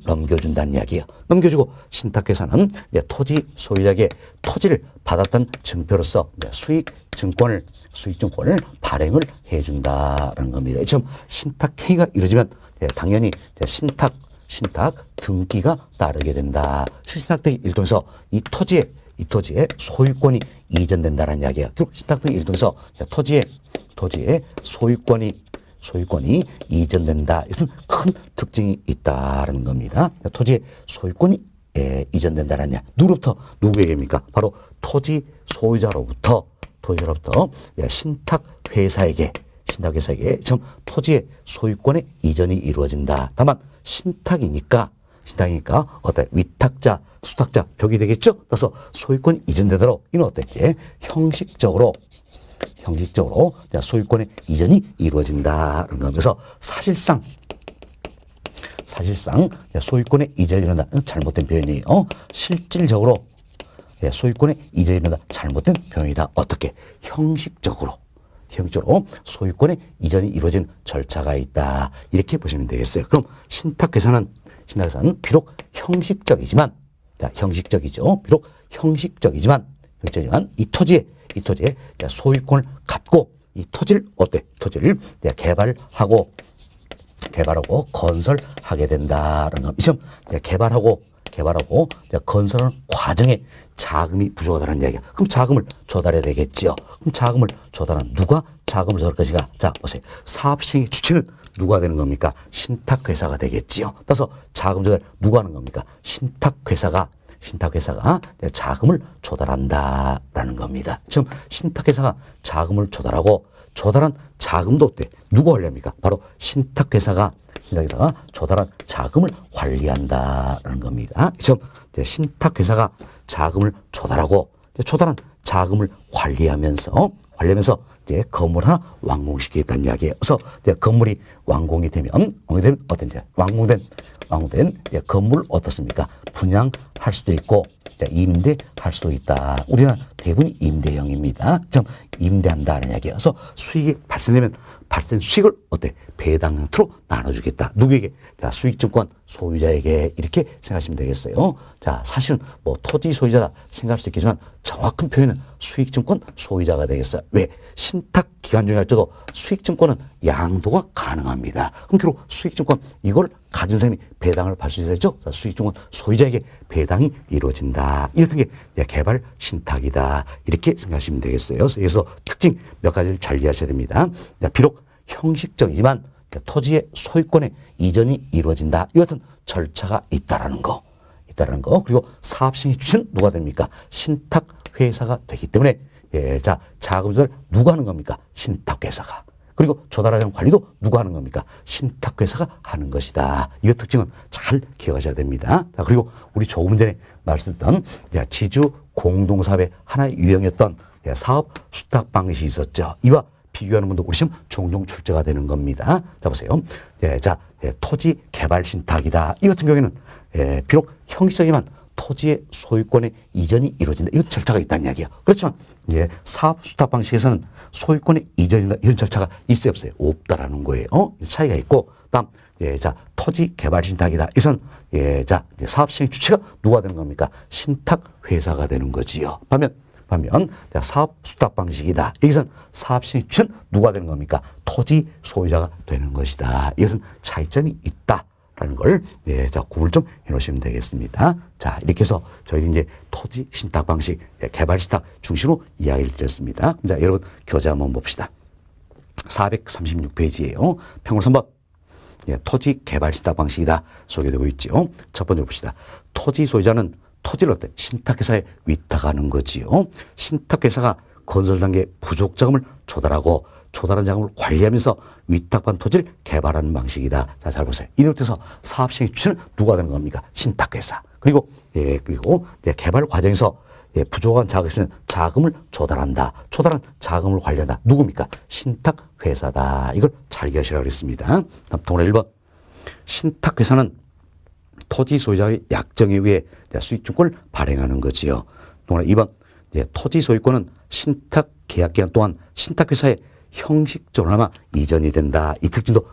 넘겨준다는 이야기예요. 넘겨주고 신탁회사는 토지 소유자에게 토지를 받았던 증표로서 수익증권을 발행을 해준다라는 겁니다. 지금 신탁행위가 이루어지면 당연히 신탁 등기가 따르게 된다. 신탁 등기 일동에서 이 토지의 소유권이 이전된다는 이야기야. 결국 신탁 등기 일동에서 토지의 소유권이 이전된다. 이것은 큰 특징이 있다는 겁니다. 토지의 소유권이 이전된다는 이야기. 누구에게입니까? 바로 토지 소유자로부터 신탁회사에게 지금 토지의 소유권의 이전이 이루어진다. 다만 신탁이니까 어때? 위탁자, 수탁자 벽이 되겠죠? 그래서 소유권 이전되도록 이는 어떻게? 형식적으로 소유권의 이전이 이루어진다는 거면서 사실상 소유권의 이전이 일어난다. 잘못된 표현이에요. 실질적으로 소유권의 이전이 일어난다. 잘못된 표현이다. 어떻게? 형식적으로 소유권의 이전이 이루어진 절차가 있다. 이렇게 보시면 되겠어요. 그럼 신탁회사는 비록 형식적이지만 비록 형식적이지만 이 토지에 소유권을 갖고 이 토지를 개발하고 건설하게 된다는 겁니다. 지금 개발하고 건설하는 과정에 자금이 부족하다는 이야기야. 그럼 자금을 조달해야 되겠죠. 그럼 자금을 조달하는 누가 자금을 조달할 것인가? 자, 보세요. 사업 시행의 주체는 누가 되는 겁니까? 신탁회사가 되겠지요. 따라서 자금 조달 누가 하는 겁니까? 신탁회사가 자금을 조달한다라는 겁니다. 지금 신탁회사가 자금을 조달한 자금도 어때? 누가 관리합니까? 바로 신탁회사가 조달한 자금을 관리한다라는 겁니다. 지금 신탁회사가 자금을 조달한 자금을 관리하면서 이제 건물 하나 완공시키겠다는 이야기예요. 그래서 건물이 완공이 되면 어떤지 완공된 건물 어떻습니까? 분양할 수도 있고 임대할 수도 있다. 우리는 대부분이 임대형입니다. 좀 임대한다는 이야기예요. 그래서 수익이 발생되면 발생 수익을 배당 형태로 나눠주겠다. 누구에게? 자, 수익증권 소유자에게 이렇게 생각하시면 되겠어요. 자, 사실은 토지 소유자다 생각할 수도 있겠지만 정확한 표현은 수익증권 소유자가 되겠어요. 왜? 신탁 기간 중에 할지라도 수익증권은 양도가 가능합니다. 그럼 결국 수익증권 이걸 가진 사람이 배당을 받을 수 있어야죠. 수익증권 소유자에게 배당이 이루어진다. 이런 게 개발 신탁이다. 이렇게 생각하시면 되겠어요. 그래서 특징 몇 가지를 잘 이해하셔야 됩니다. 비록 형식적이지만 토지의 소유권의 이전이 이루어진다. 이 같은 절차가 있다라는 거. 그리고 사업 시행 주체는 누가 됩니까? 신탁회사가 되기 때문에 자금 조달 누가 하는 겁니까? 신탁회사가. 그리고 조달하는 관리도 누가 하는 겁니까? 신탁회사가 하는 것이다. 이 특징은 잘 기억하셔야 됩니다. 자, 그리고 우리 조금 전에 말씀드렸던 지주 공동사업의 하나의 유형이었던 사업 수탁 방식이 있었죠. 이와 비교하는 분도 우리 시험 종종 출제가 되는 겁니다. 자, 보세요. 토지 개발 신탁이다. 이 같은 경우에는 비록 형식적이지만 토지의 소유권의 이전이 이루어진다. 이런 절차가 있다는 이야기예요. 그렇지만 사업 수탁 방식에서는 소유권의 이전이나 이런 절차가 있어요, 없어요? 없다라는 거예요. 차이가 있고, 다음 토지 개발 신탁이다. 이것은 사업 시행 주체가 누가 되는 겁니까? 신탁회사가 되는 거지요. 반면 사업 수탁 방식이다. 여기서는 사업 시행 주체는 누가 되는 겁니까? 토지 소유자가 되는 것이다. 이것은 차이점이 있다. 있다라는 걸, 예, 자, 구분을 좀 해놓으시면 되겠습니다. 자, 이렇게 해서 저희도 이제 토지 신탁 방식, 예, 개발 신탁 중심으로 이야기를 드렸습니다. 자, 여러분, 교재 한번 봅시다. 436페이지예요. 평균 3번. 예, 토지 개발 신탁 방식이다 소개되고 있죠. 첫 번째 봅시다. 토지 소유자는 토지를 어때? 신탁회사에 위탁하는 거지요. 신탁회사가 건설 단계 부족 자금을 조달하고 조달한 자금을 관리하면서 위탁받은 토지를 개발하는 방식이다. 자, 잘 보세요. 이렇게해서 사업 시행 주체는 누가 되는 겁니까? 신탁회사. 그리고 예, 그리고 이제 개발 과정에서 예, 부족한 자금을 조달한다. 조달한 자금을 관리한다. 누굽니까? 신탁회사다. 이걸 잘 기억하시라고 그랬습니다. 다음 동그라 1번. 신탁회사는 토지 소유자의 약정에 의해 수익증권을 발행하는 거지요. 동그라 2번. 예, 토지 소유권은 신탁 계약 기간 동안 신탁회사에 형식적으로나마 이전이 된다. 이 특징도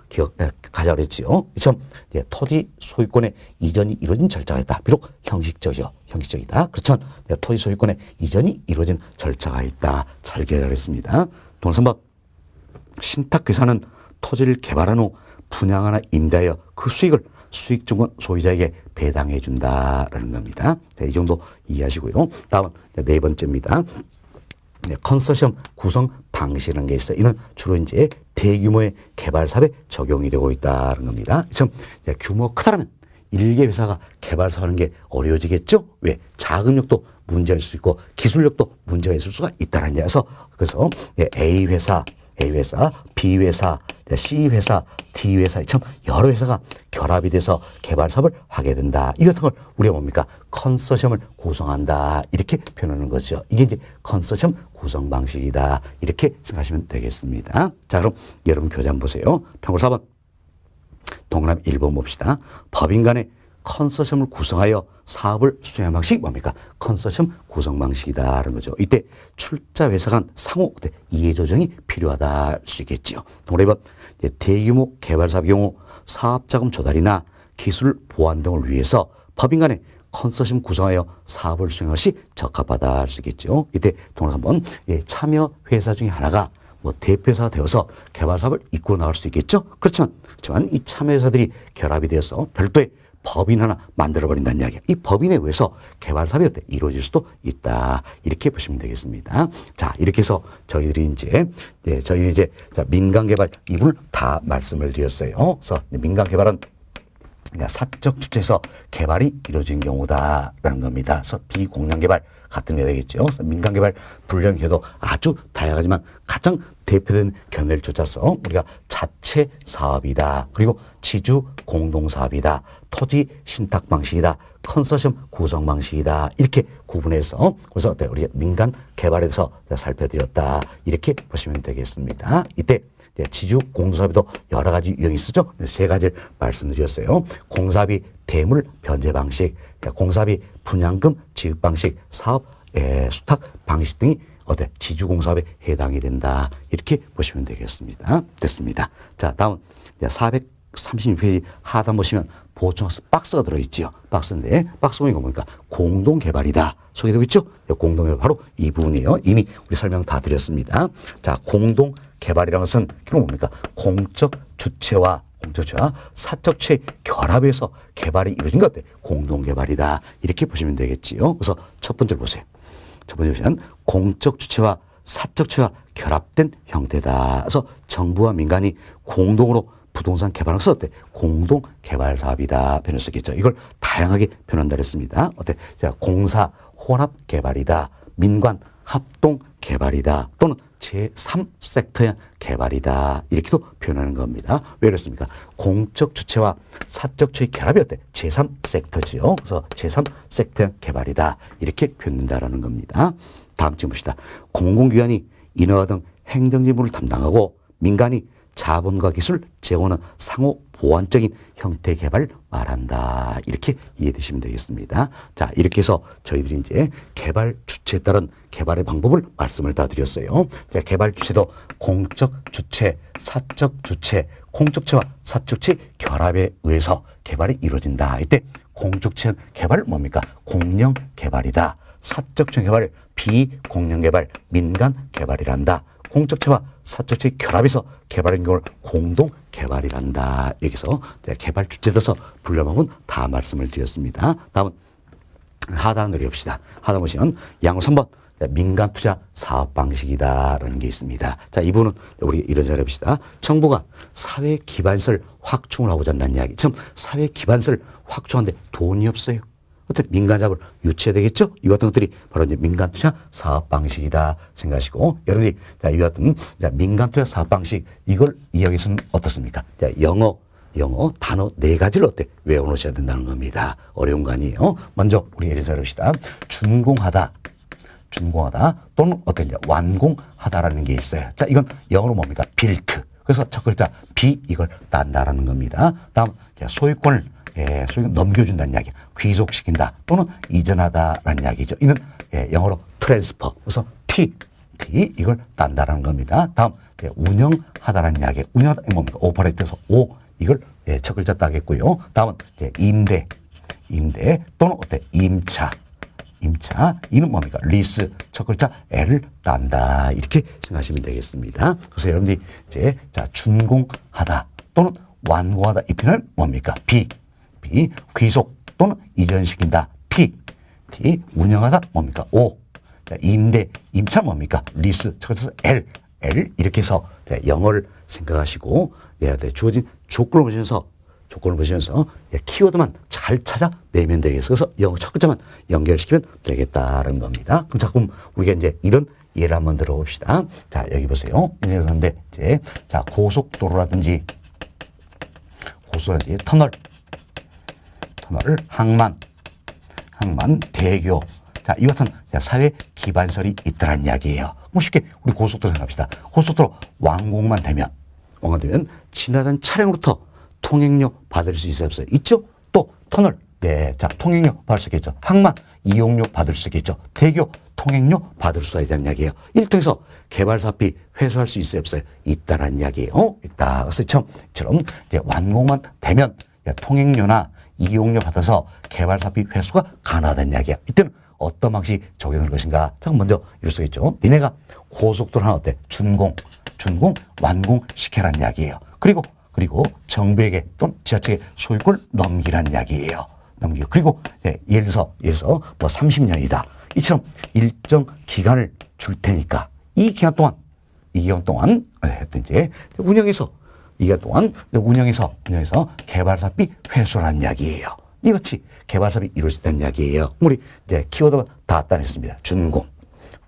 가져야 그랬지요. 그렇죠? 예, 토지 소유권의 이전이 이루어진 절차가 있다. 비록 형식적이요. 형식적이다. 그렇지만 예, 토지 소유권의 이전이 이루어진 절차가 있다. 잘 기억하겠습니다. 동그라 3번. 신탁회사는 토지를 개발한 후 분양하나 임대하여 그 수익을 수익증권 소유자에게 배당해 준다라는 겁니다. 네, 이 정도 이해하시고요. 다음 네 번째입니다. 네, 컨소시엄 구성 방식이라는 게 있어요. 이는 주로 이제 대규모의 개발 사업에 적용이 되고 있다는 겁니다. 지금 규모가 크다면 일개 회사가 개발 사업하는 게 어려워지겠죠? 왜? 자금력도 문제가 있을 수 있고 기술력도 문제가 있을 수가 있다는 얘기여서 그래서 A 회사, B 회사, C 회사, D 회사, 참 여러 회사가 결합이 돼서 개발 사업을 하게 된다. 이 같은 걸 우리가 뭡니까? 컨소시엄을 구성한다. 이렇게 표현하는 거죠. 이게 이제 컨소시엄 구성 방식이다. 이렇게 생각하시면 되겠습니다. 자, 그럼 여러분 교재 한번 보세요. 평균 4번. 동그라미 1번 봅시다. 법인 간의 컨소시엄을 구성하여 사업을 수행하는 방식이 뭡니까? 컨소시엄 구성 방식이다라는 거죠. 이때 출자 회사 간 상호 이해 조정이 필요하다 할 수 있겠지요. 동그라미 2번. 대규모 개발 사업의 경우 사업 자금 조달이나 기술 보완 등을 위해서 법인 간의 컨소시엄 구성하여 사업을 수행할 시 적합하다 할 수 있겠죠. 이때 동그라미 3번. 참여 회사 중에 하나가 뭐 대표사가 되어서 개발 사업을 이끌어 나갈 수 있겠죠. 그렇지만 이 참여회사들이 결합이 되어서 별도의 법인 하나 만들어버린다는 이야기야. 이 법인에 의해서 개발 사업이 어때? 이루어질 수도 있다. 이렇게 보시면 되겠습니다. 자, 이렇게 해서 저희들이 이제 민간 개발 이 부분을 다 말씀을 드렸어요. 그래서 민간 개발은 사적 주체에서 개발이 이루어진 경우다라는 겁니다. 그래서 비공영 개발 같은 게 되겠죠. 그래서 민간 개발 분량해도 아주 다양하지만 가장 대표된 견해를 쫓아서 우리가 자체 사업이다. 그리고 지주 공동 사업이다. 토지 신탁 방식이다. 컨소시엄 구성 방식이다. 이렇게 구분해서 그래서 우리 민간 개발에 대해서 살펴드렸다. 이렇게 보시면 되겠습니다. 이때 지주 공동사업에도 여러 가지 유형이 있었죠. 세 가지를 말씀드렸어요. 공사비 대물 변제 방식, 공사비 분양금 지급 방식, 사업 수탁 방식 등이 지주공사업에 해당이 된다. 이렇게 보시면 되겠습니다. 됐습니다. 자, 다음 436페이지 하단 보시면 보충학습 박스가 들어있지요. 박스인데 박스 보니까 뭡니까? 공동개발이다. 소개되고 있죠? 공동개발 바로 이 부분이에요. 이미 우리 설명 다 드렸습니다. 자, 공동개발이라는 것은 그럼 뭡니까? 공적 주체와 사적 주체의 결합해서 개발이 이루어진 것 같아요. 공동개발이다. 이렇게 보시면 되겠지요. 그래서 첫 번째로 보세요. 첫 번째 보시면 공적 주체와 사적 주체와 결합된 형태다. 그래서 정부와 민간이 공동으로 부동산 개발을 썼대. 공동 개발 사업이다. 표현할 수 있겠죠. 이걸 다양하게 표현한다 그랬습니다. 자, 공사 혼합 개발이다. 민관 합동 개발이다. 또는 제3섹터의 개발이다. 이렇게도 표현하는 겁니다. 왜 그렇습니까? 공적 주체와 사적 주체의 결합이 제3섹터지요. 그래서 제3섹터의 개발이다. 이렇게 표현된다라는 겁니다. 다음 주 봅시다. 공공기관이 인허가 등 행정지문을 담당하고 민간이 자본과 기술 제공하는 상호 보완적인 형태 개발을 말한다. 이렇게 이해되시면 되겠습니다. 자, 이렇게 해서 저희들이 이제 개발 주체에 따른 개발의 방법을 말씀을 다 드렸어요. 자, 개발 주체도 공적 주체, 사적 주체, 공적 주체와 사적 주체 결합에 의해서 개발이 이루어진다. 이때 공적 주체 개발 뭡니까? 공영 개발이다. 사적 주체 개발 비공영 개발 민간 개발이란다. 공적체와 사적체의 결합해서 개발한 경우를 공동 개발이란다. 여기서 개발 주체에 대해서 분류하면 다 말씀을 드렸습니다. 다음은 하단 노려봅시다. 하단 보시면 양호 3번 민간 투자 사업 방식이다라는 게 있습니다. 자, 이 부분은 우리 이런 자료 봅시다. 정부가 사회 기반설 확충을 하고자 한다는 이야기. 지금 사회 기반설 확충하는데 돈이 없어요. 어떻게 민간 자본을 유치해야 되겠죠? 이 같은 것들이 바로 이제 민간 투자 사업 방식이다 생각하시고, 여러분들이 자, 이 같은 민간 투자 사업 방식 이걸 이야기해서는 어떻습니까? 자, 영어 단어 4가지를 어때 외워놓으셔야 된다는 겁니다. 어려운 거 아니에요. 먼저 우리 예를 들어봅시다. 준공하다 또는 어떤 완공하다라는 게 있어요. 자, 이건 영어로 뭡니까? built. 그래서 첫 글자 B 이걸 딴다라는 겁니다. 다음 소유권을 넘겨준다는 이야기, 귀속시킨다 또는 이전하다라는 이야기죠. 이는 영어로 트랜스퍼. 그래서 T 이걸 딴다라는 겁니다. 다음 운영하다라는 이야기, 운영하다 뭡니까? 오퍼레이트에서 O 이걸 첫 글자 따겠고요. 다음은 임대 또는 임차 이는 뭡니까? 리스 첫 글자 L을 딴다 이렇게 생각하시면 되겠습니다. 그래서 여러분들이 이제 준공하다 또는 완공하다 이 표현은 뭡니까? B 귀속 또는 이전시킨다 T 운영하다 뭡니까? O 임차 뭡니까? 리스 첫 글자 L 이렇게 해서 영어를 생각하시고 주어진 조건을 보시면서 키워드만 잘 찾아내면 되겠어요. 그래서 영어 첫 글자만 연결시키면 되겠다는 겁니다. 그럼 자꾸 우리가 이제 이런 예를 한번 들어봅시다. 자, 여기 보세요. 그런데 이제 고속도로라든지 터널, 항만, 대교. 자, 이 같은 사회 기반설이 있다는 이야기예요. 그럼 쉽게 우리 고속도로 생각합시다. 고속도로 완공만 되면 지나가는 차량으로부터 통행료 받을 수 있어요, 없어요? 있죠? 또 터널, 통행료 받을 수 있겠죠. 항만 이용료 받을 수 있겠죠. 대교 통행료 받을 수 있다는 이야기예요. 이를 통해서 개발사비 회수할 수 있어요, 없어요? 있다라는 이야기예요. 있다. 그래서 처럼 완공만 되면 통행료나 이용료 받아서 개발사비 회수가 가능하다는 이야기야. 이때는 어떤 방식이 적용될 것인가? 자, 먼저 이럴 수 있죠. 니네가 고속도로 하나 어때? 준공 완공시켜라는 이야기예요. 그리고 정부에게 또는 지자체에 소유권을 넘기라는 이야기예요. 그리고 예를 들어서 뭐 30년이다. 이처럼 일정 기간을 줄 테니까 이 기간 동안 이제 운영해서 개발사비 회수라는 이야기예요. 이같이 개발사업이 이루어진다는 이야기예요. 우리 이제 키워드만 다 따냈습니다. 준공,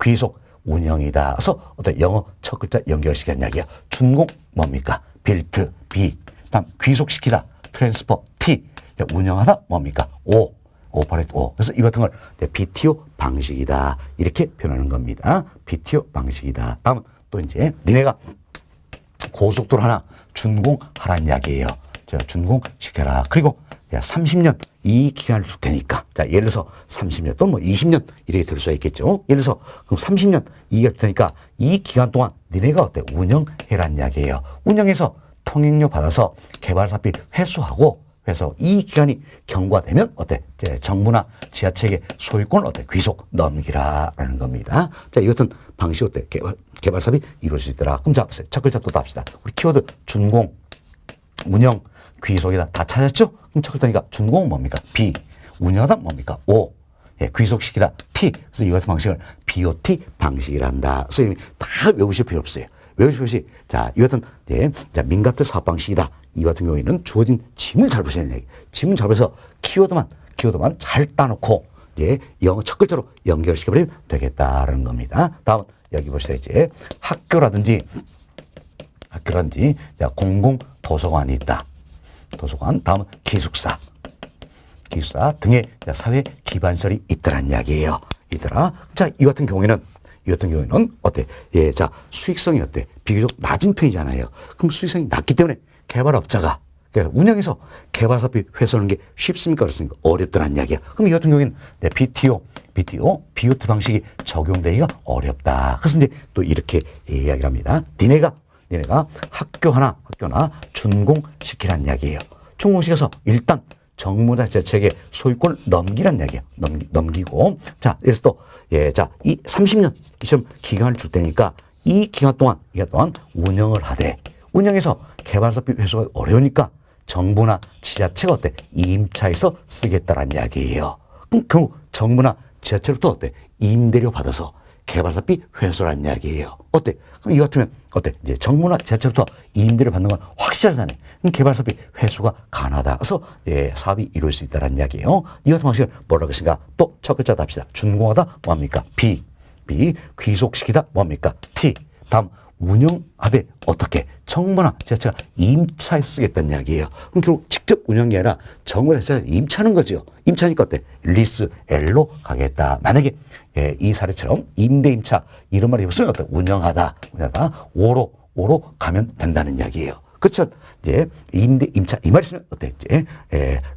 귀속, 운영이다. 그래서 영어 첫 글자 연결시키는 이야기야. 준공 뭡니까? 빌트 B. 다음 귀속시키다 트랜스퍼 T. 운영하다 뭡니까? O. 오퍼레이트 O. 그래서 이 같은 걸 BTO 방식이다. 이렇게 표현하는 겁니다. BTO 방식이다. 다음은 또 이제 니네가 고속도로 하나 준공하라는 이야기예요. 준공시켜라. 그리고 30년 이 기간을 줄 테니까. 자, 예를 들어서 30년 또는 뭐 20년 이렇게 들 수 있겠죠. 예를 들어서 그럼 30년 이 기간을 줄 테니까 이 기간 동안 니네가 운영해라는 이야기예요. 운영해서 통행료 받아서 개발사비 회수하고 그래서 이 기간이 경과되면 정부나 지자체에게 소유권을 귀속 넘기라라는 겁니다. 자, 이 같은 방식 개발사업이 이루어질 수 있더라. 그럼 자, 첫 글자 또 답시다. 우리 키워드 준공, 운영, 귀속이다. 다 찾았죠? 그럼 첫 글자니까 준공은 뭡니까? B. 운영하다 뭡니까? O. 귀속시키다 T. 그래서 이 같은 방식을 BOT 방식이란다. 선생님이 다 외우실 필요 없어요. 자, 이 같은 민간투자 사업 방식이다. 이 같은 경우에는 주어진 짐을 잘 보시는 얘기. 짐을 잘 봐서 키워드만 잘 따놓고 영어 첫 글자로 연결시켜버리면 되겠다라는 겁니다. 다음 여기 보시다 이제 학교라든지 공공 도서관이 있다. 도서관. 다음 기숙사 등의 사회 기반설이 있다는 이야기예요. 자, 이 같은 경우에는 어때? 자, 수익성이 어때? 비교적 낮은 편이잖아요. 그럼 수익성이 낮기 때문에 개발업자가 운영해서 개발사업비 회수하는 게 쉽습니까? 그렇습니까? 어렵다는 이야기야. 그럼 이 같은 경우에는 BOT 방식이 적용되기가 어렵다. 그래서 이제 또 이렇게 이야기를 합니다. 니네가 학교 하나 준공시키라는 이야기예요. 준공시켜서 일단 정부나 지자체에게 소유권을 넘기라는 이야기야. 넘기고. 자, 그래서 또, 이 30년, 이 시험 기간을 줄 테니까 이 기간 동안 운영을 하되 운영해서 개발사비 회수가 어려우니까 정부나 지자체가 어때? 임차해서 쓰겠다라는 이야기예요. 그럼 결국 정부나 지자체로부터 어때? 임대료 받아서 개발사비 회수라는 이야기예요. 어때? 그럼 이 같으면 어때? 이제 정부나 지자체로부터 임대료 받는 건 확실하잖아요. 그럼 개발사비 회수가 가능하다. 그래서 사업이 이룰 수 있다는 이야기예요. 이 같은 방식을 뭐라고 하신가? 또 첫 글자 답시다. 준공하다 뭐합니까? B. 귀속시키다 뭐합니까? T. 다음 운영하되 어떻게? 정부나 지자체가 임차에 쓰겠다는 이야기예요. 그럼 결국 직접 운영이 아니라 정부나 지자체가 임차하는 거죠. 임차니까 어때? 리스, L로 가겠다. 만약에 이 사례처럼 임대임차 이런 말이 없으면 어때? 운영하다 O로 가면 된다는 이야기예요. 그렇죠? 이제 임대임차 이 말이 있으면 어때? 이제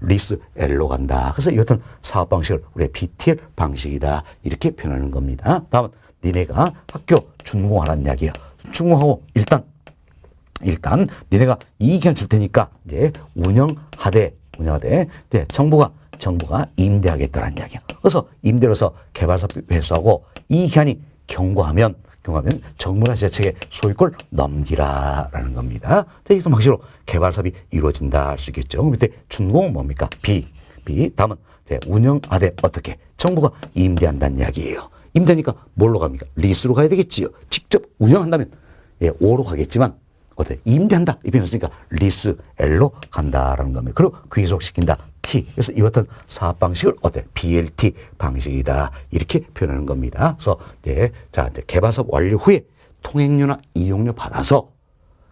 리스, L로 간다. 그래서 이 같은 사업 방식을 우리의 BTL 방식이다. 이렇게 표현하는 겁니다. 다음은 니네가 학교 준공하라는 이야기예요. 준공하고 일단 니네가 이 기간 줄 테니까 이제 운영하되 이제 정부가 임대하겠다는 이야기야. 그래서 임대로서 개발사비 회수하고 이 기간이 경과하면 정부나 지자체에 소유권을 넘기라라는 겁니다. 이 방식으로 개발사업이 이루어진다 할 수 있겠죠. 그럼 이때 준공은 뭡니까? B. 다음은 이제 운영하되 어떻게? 정부가 임대한다는 이야기예요. 임대니까 뭘로 갑니까? 리스로 가야 되겠지요. 직접 운영한다면 O로 가겠지만 어때? 임대한다 이 표현을 쓰니까 리스 L로 간다라는 겁니다. 그리고 귀속시킨다 T. 그래서 이 같은 사업 방식을 어때? BLT 방식이다 이렇게 표현하는 겁니다. 그래서 이제 개발사업 완료 후에 통행료나 이용료 받아서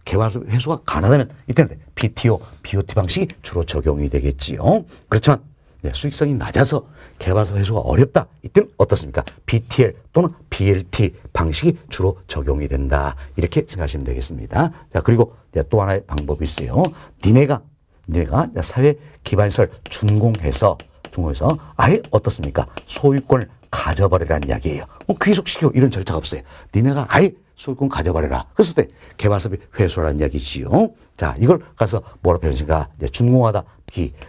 개발사업 회수가 가능하다면 이때는 BTO, BOT 방식이 주로 적용이 되겠지요. 그렇지만 수익성이 낮아서 개발사업 회수가 어렵다. 이때는 어떻습니까? BTL 또는 BLT 방식이 주로 적용이 된다. 이렇게 생각하시면 되겠습니다. 자, 그리고 또 하나의 방법이 있어요. 니네가 사회 기반시설 준공해서 아예 어떻습니까? 소유권을 가져버리라는 이야기예요. 귀속시키고 이런 절차가 없어요. 니네가 아예 소유권 가져버려라. 그랬을 때 개발사업이 회수라는 이야기지요. 자, 이걸 가서 뭐라 표현하신가? 준공하다.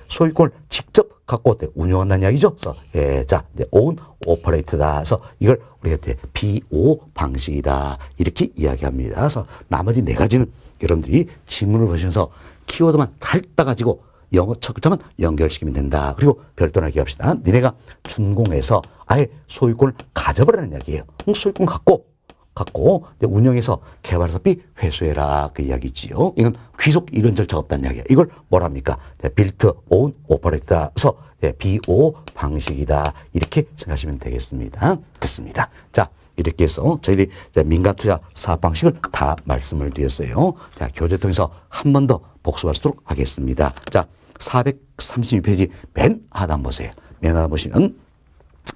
소유권을 직접 갖고 운영한다는 이야기죠. 그래서 자, own operate다. 그래서 이걸 우리가 BO 방식이다. 이렇게 이야기합니다. 그래서 나머지 네 가지는 여러분들이 지문을 보시면서 키워드만 잘 따가지고 영어 첫 글자만 연결시키면 된다. 그리고 별도나 기합시다. 니네가 준공해서 아예 소유권을 가져버리는 이야기예요. 소유권 갖고 운영해서 개발사업비 회수해라 그 이야기지요. 이건 귀속 이런 절차가 없다는 이야기야. 이걸 뭐랍니까? 빌트 온 오퍼레이트다. 그래서 BO 방식이다. 이렇게 생각하시면 되겠습니다. 됐습니다. 자, 이렇게 해서 저희들이 민간투자 사업 방식을 다 말씀을 드렸어요. 자, 교재 통해서 한 번 더 복습할 수 있도록 하겠습니다. 자, 436페이지 맨 하단 보세요. 맨 하단 보시면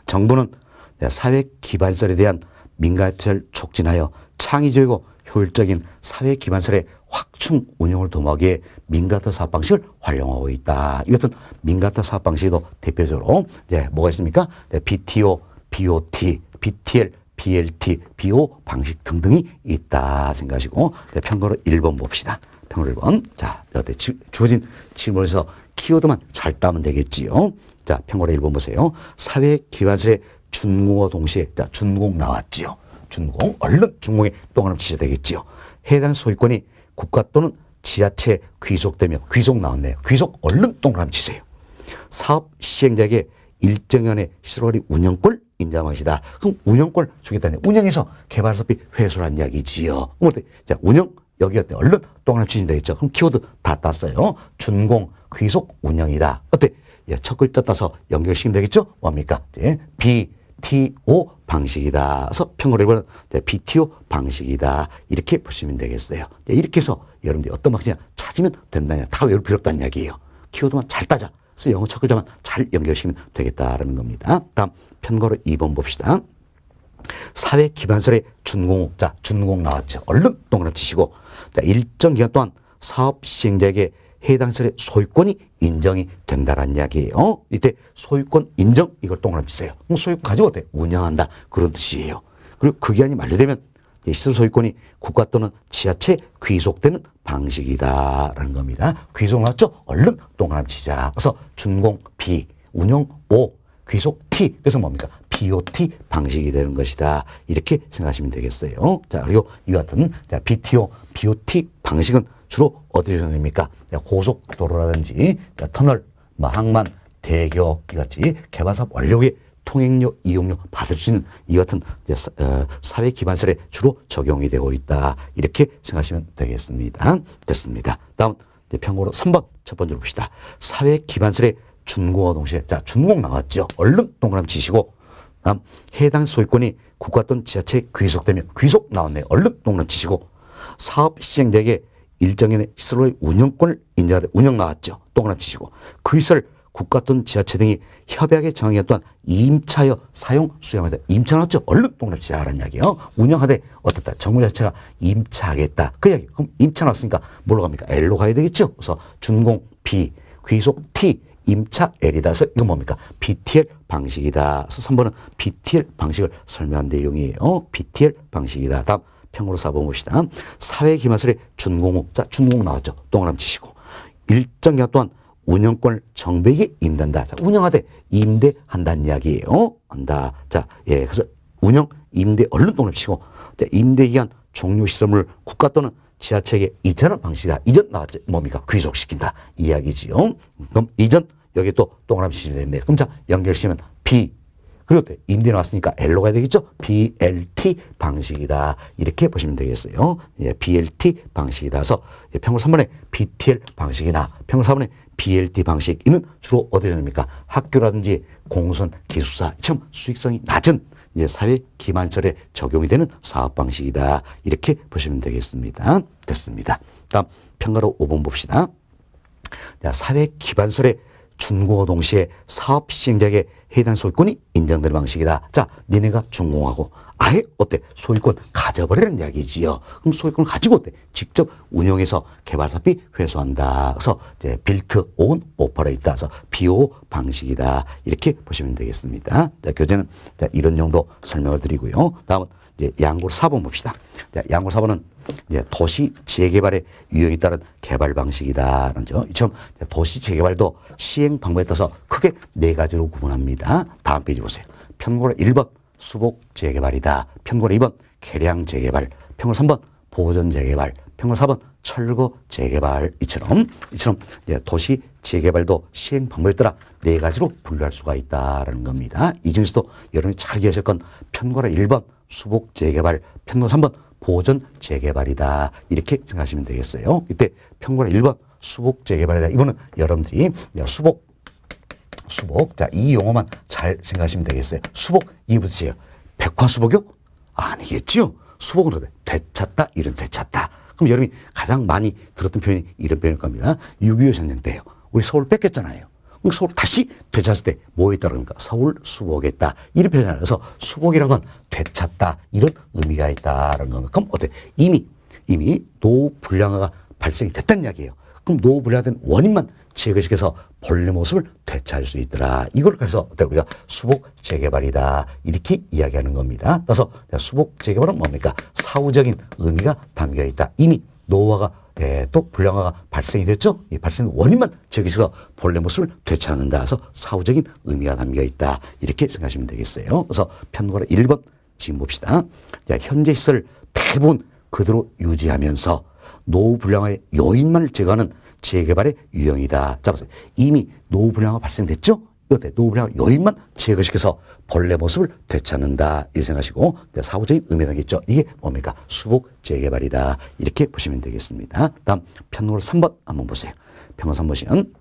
정부는 사회 기반시설에 대한 민간의 투자를 촉진하여 창의적이고 효율적인 사회 기반시설의 확충 운영을 도모하기 위해 민간투자 사업 방식을 활용하고 있다. 이 같은 민간투자 사업 방식에도 대표적으로 뭐가 있습니까? BTO, BOT, BTL, BLT, BO 방식 등등이 있다 생각하시고 평가로 1번 봅시다. 평가로 1번. 자, 주어진 질문에서 키워드만 잘 따면 되겠지요. 자, 평가로 1번 보세요. 사회 기반시설의 준공과 동시에 준공 나왔지요. 준공 얼른 준공에 동그라미 치셔야 되겠지요. 해당 소유권이 국가 또는 지자체에 귀속되며 귀속 나왔네요. 귀속 얼른 동그라미 치세요. 사업 시행자에게 일정연의 시설관리 운영권 인정하시다. 그럼 운영권 주겠다네. 운영해서 개발사업비 회수라는 이야기지요. 자, 운영 여기 어때? 얼른 동그라미 치시면 되겠죠. 그럼 키워드 다 땄어요. 준공 귀속 운영이다. 어때? 첫 글자 따서 연결시키면 되겠죠? 뭡니까? BTO 방식이다. 그래서 평가를 해보면 BTO 방식이다. 이렇게 보시면 되겠어요. 이렇게 해서 여러분들이 어떤 방식이냐 찾으면 된다. 다 외울 필요 없다는 이야기예요. 키워드만 잘 따자. 그래서 영어 첫 글자만 잘 연결시키면 되겠다라는 겁니다. 다음 편거로 2번 봅시다. 사회 기반설의 준공. 자, 준공 나왔죠. 얼른 동그라미 치시고 일정 기간 동안 사업 시행자에게 해당 시설의 소유권이 인정이 된다라는 이야기예요. 이때 소유권 인정 이걸 동그라미 치세요. 소유권 가지고 어때? 운영한다 그런 뜻이에요. 그리고 그 기한이 만료되면 시설 소유권이 국가 또는 지자체에 귀속되는 방식이다라는 겁니다. 귀속 나왔죠? 얼른 동그라미 치자. 그래서 준공 B, 운영 O, 귀속 T. 그래서 뭡니까? BOT 방식이 되는 것이다. 이렇게 생각하시면 되겠어요. 자, 그리고 이와 같은 BTO, BOT 방식은 주로 어디에 사용됩니까? 고속도로라든지 터널, 항만, 대교 이같이 개발사업 완료에 통행료, 이용료 받을 수 있는 이와 같은 사회 기반설에 주로 적용이 되고 있다. 이렇게 생각하시면 되겠습니다. 됐습니다. 다음 평고로 3번 첫 번째로 봅시다. 사회 기반설의 준공과 동시에 자 준공 나왔죠. 얼른 동그라미 치시고 다음 해당 소유권이 국가 또는 지자체에 귀속되면 귀속 나왔네요. 얼른 동그라미 치시고 사업 시행자에게 일정의 시설의 운영권을 인정하되 운영 나왔죠. 동그라미 치시고 그 시설 국가 또는 지자체 등이 협약에 정한 또한 임차하여 사용 수행하다. 임차 나왔죠. 얼른 동그라미 치자라는 이야기예요. 운영하되 어떻다. 정부 자체가 임차하겠다. 그 이야기. 그럼 임차 나왔으니까 뭘로 갑니까? L로 가야 되겠죠. 그래서 준공 B, 귀속 T, 임차 L이다. 그래서 이건 뭡니까? BTL 방식이다. 그래서 3번은 BTL 방식을 설명한 내용이에요. BTL 방식이다. 다음 평으로 4번 봅시다. 사회기반설의 준공 후. 자, 준공 나왔죠. 동그라미 치시고 일정 기간 동안 운영권을 정부에게 임대한다. 자, 운영하되 임대한다는 이야기예요. 한다. 자, 예, 그래서 운영, 임대 얼른 동그라미 치고 임대기간 종료 시점을 국가 또는 지자체에게 이전하는 방식이다. 이전 나왔죠. 뭡니까? 귀속시킨다. 이야기지요. 그럼 이전 여기 또 동그라미 치시면 되는데 그럼 자 연결시키면 B 그리고 또 임대 나왔으니까 L로 가야 되겠죠. BLT 방식이다. 이렇게 보시면 되겠어요. 예, BLT 방식이다. 그래서 평균 3번에 BTL 방식이나 평균 4번에 BLT 방식 이는 주로 어디에 됩니까? 학교라든지 공무원, 기숙사 참 수익성이 낮은 이제 사회 기반설에 적용이 되는 사업 방식이다. 이렇게 보시면 되겠습니다. 됐습니다. 다음 평가로 5번 봅시다. 자, 사회 기반설에 준공과 동시에 사업 시행자에게 해당 소유권이 인정되는 방식이다. 자, 니네가 준공하고 아예 어때? 소유권 가져버리는 이야기지요. 그럼 소유권을 가지고 어때? 직접 운영해서 개발사비 회수한다. 그래서 이제 빌트 온 오퍼레이터, 그래서 BO 방식이다. 이렇게 보시면 되겠습니다. 자, 교재는 자, 이런 용도 설명을 드리고요. 다음은 이제 양골 4번 봅시다. 자, 양골 4번은 이제 도시 재개발의 유형에 따른 개발 방식이다라는 점. 이처럼 도시 재개발도 시행 방법에 따라서 크게 네 가지로 구분합니다. 다음 페이지 보세요. 편고로 1번 수복 재개발이다. 편고로 2번 개량 재개발. 편고로 3번 보전 재개발. 편고로 4번 철거 재개발. 이처럼 이제 도시 재개발도 시행 방법에 따라 네 가지로 분류할 수가 있다라는 겁니다. 이 중에서도 여러분이 잘 기억하실 건 편고로 1번 수복 재개발. 편고로 3번 보전 재개발이다. 이렇게 생각하시면 되겠어요. 이때 평균 1번 수복 재개발이다. 이거는 여러분들이 수복. 자, 이 용어만 잘 생각하시면 되겠어요. 수복, 이 붙이세요. 백화수복이요? 아니겠지요. 수복은 어때? 되찾다, 이런 되찾다. 그럼 여러분이 가장 많이 들었던 표현이 이런 표현일 겁니다. 6.25 전쟁 때요. 우리 서울 뺏겼잖아요. 그럼 서울 다시 되찾을 때 뭐 했다 그러니까 서울 수복했다. 이런 표현이잖아요. 그래서 수복이라는 건 되찾다. 이런 의미가 있다라는 겁니다. 그럼 어때? 이미 노후 불량화가 발생이 됐다는 이야기예요. 그럼 노후 불량화된 원인만 제거시켜서 본래 모습을 되찾을 수 있더라. 이걸 그래서 우리가 수복 재개발이다. 이렇게 이야기하는 겁니다. 그래서 수복 재개발은 뭡니까? 사후적인 의미가 담겨 있다. 이미 노후화가 또 불량화가 발생이 됐죠. 이 발생 원인만 제거시켜서 본래 모습을 되찾는다. 그래서 사후적인 의미가 담겨 있다. 이렇게 생각하시면 되겠어요. 그래서 편고로 1번 지금 봅시다. 자, 현재 시설 대부분 그대로 유지하면서 노후 불량화의 요인만을 제거하는 재개발의 유형이다. 자, 보세요. 이미 노후 불량화 발생됐죠? 이때 노후 불량화 요인만 제거시켜서 본래 모습을 되찾는다. 이렇게 생각하시고 사후적인 의미가 있죠. 이게 뭡니까? 수복 재개발이다. 이렇게 보시면 되겠습니다. 다음 편곡 3번 한번 보세요. 편곡 3번 보시면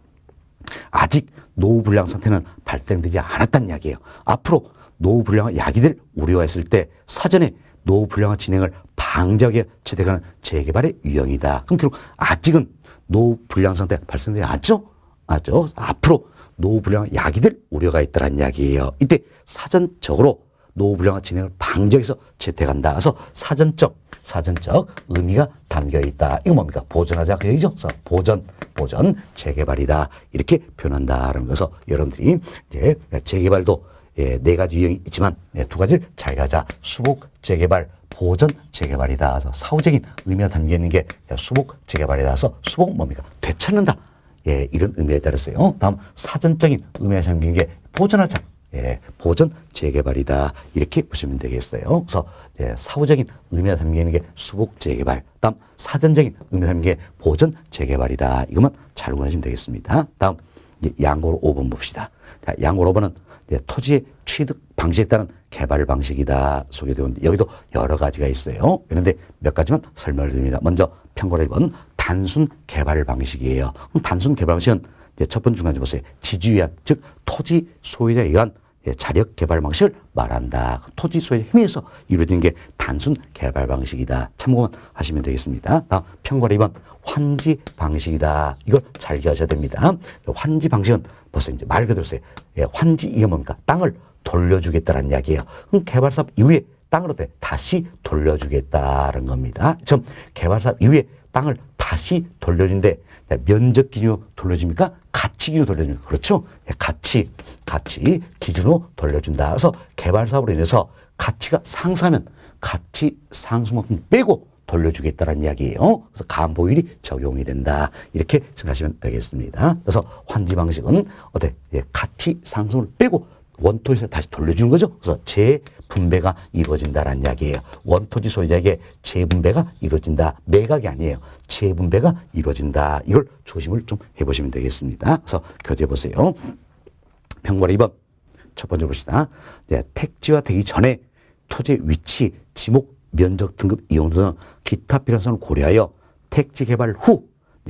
아직 노후 불량 상태는 발생되지 않았다는 이야기예요. 앞으로 노후 불량화 야기될 우려가 있을 때 사전에 노후 불량화 진행을 방지하게 채택하는 재개발의 유형이다. 그럼 결국 아직은 노후 불량 상태 발생되지 않죠? 앞으로 노후 불량화 야기될 우려가 있다는 이야기예요. 이때 사전적으로 노후 불량화 진행을 방지해서 채택한다. 그래서 사전적 의미가 담겨 있다. 이거 뭡니까? 보전하자 그 얘기죠. 그래서 보전 재개발이다. 이렇게 표현한다라는 거서 여러분들이 이제 재개발도 네 가지 유형이 있지만 두 가지를 잘 가자. 수복 재개발, 보전 재개발이다. 그래서 사후적인 의미가 담겨 있는 게 수복 재개발이다. 그래서 수복 뭡니까? 되찾는다. 이런 의미에 따랐어요. 다음 사전적인 의미가 담긴 게 보전하자. 보전 재개발이다. 이렇게 보시면 되겠어요. 그래서 사후적인 의미가 담기는 게 수복 재개발, 다음 사전적인 의미가 담기는 게 보전 재개발이다. 이것만 잘 구하시면 되겠습니다. 다음 양고로 5번 봅시다. 자, 양고로 5번은 토지의 취득 방식에 따른 개발 방식이다 소개되었는데 여기도 여러 가지가 있어요. 그런데 몇 가지만 설명을 드립니다. 먼저 평고로 1번 단순 개발 방식이에요. 단순 개발 방식은 첫 번째 중간에 보세요. 지주의한, 즉 토지 소유자에 의한 자력 개발 방식을 말한다. 토지 소유의 힘에 의해서 이루어진 게 단순 개발 방식이다. 참고만 하시면 되겠습니다. 다음 평고로 2번 환지 방식이다. 이걸 잘 기억하셔야 됩니다. 환지 방식은 벌써 이제 말 그대로 써요. 환지 이게 뭡니까? 땅을 돌려주겠다는 이야기예요. 그럼 개발 사업 이후에 땅을 어때? 다시 돌려주겠다는 겁니다. 좀 개발 사업 이후에 땅을 다시 돌려준데 면적 기준으로 돌려줍니까? 가치 기준으로 돌려줍니까? 그렇죠? 가치 기준으로 돌려준다. 그래서 개발 사업으로 인해서 가치가 상승하면 가치 상승만큼 빼고 돌려주겠다는 이야기예요. 그래서 감보율이 적용이 된다. 이렇게 생각하시면 되겠습니다. 그래서 환지 방식은 어때? 가치 상승을 빼고 원토지에서 다시 돌려주는 거죠. 그래서 재분배가 이루어진다는 이야기예요. 원토지 소유자에게 재분배가 이루어진다. 매각이 아니에요. 재분배가 이루어진다. 이걸 조심을 좀 해보시면 되겠습니다. 그래서 교재해 보세요. 평고로 2번 첫 번째 봅시다. 택지화 되기 전에 토지의 위치, 지목, 면적 등급 이용 등 기타 필요성을 고려하여 택지 개발 후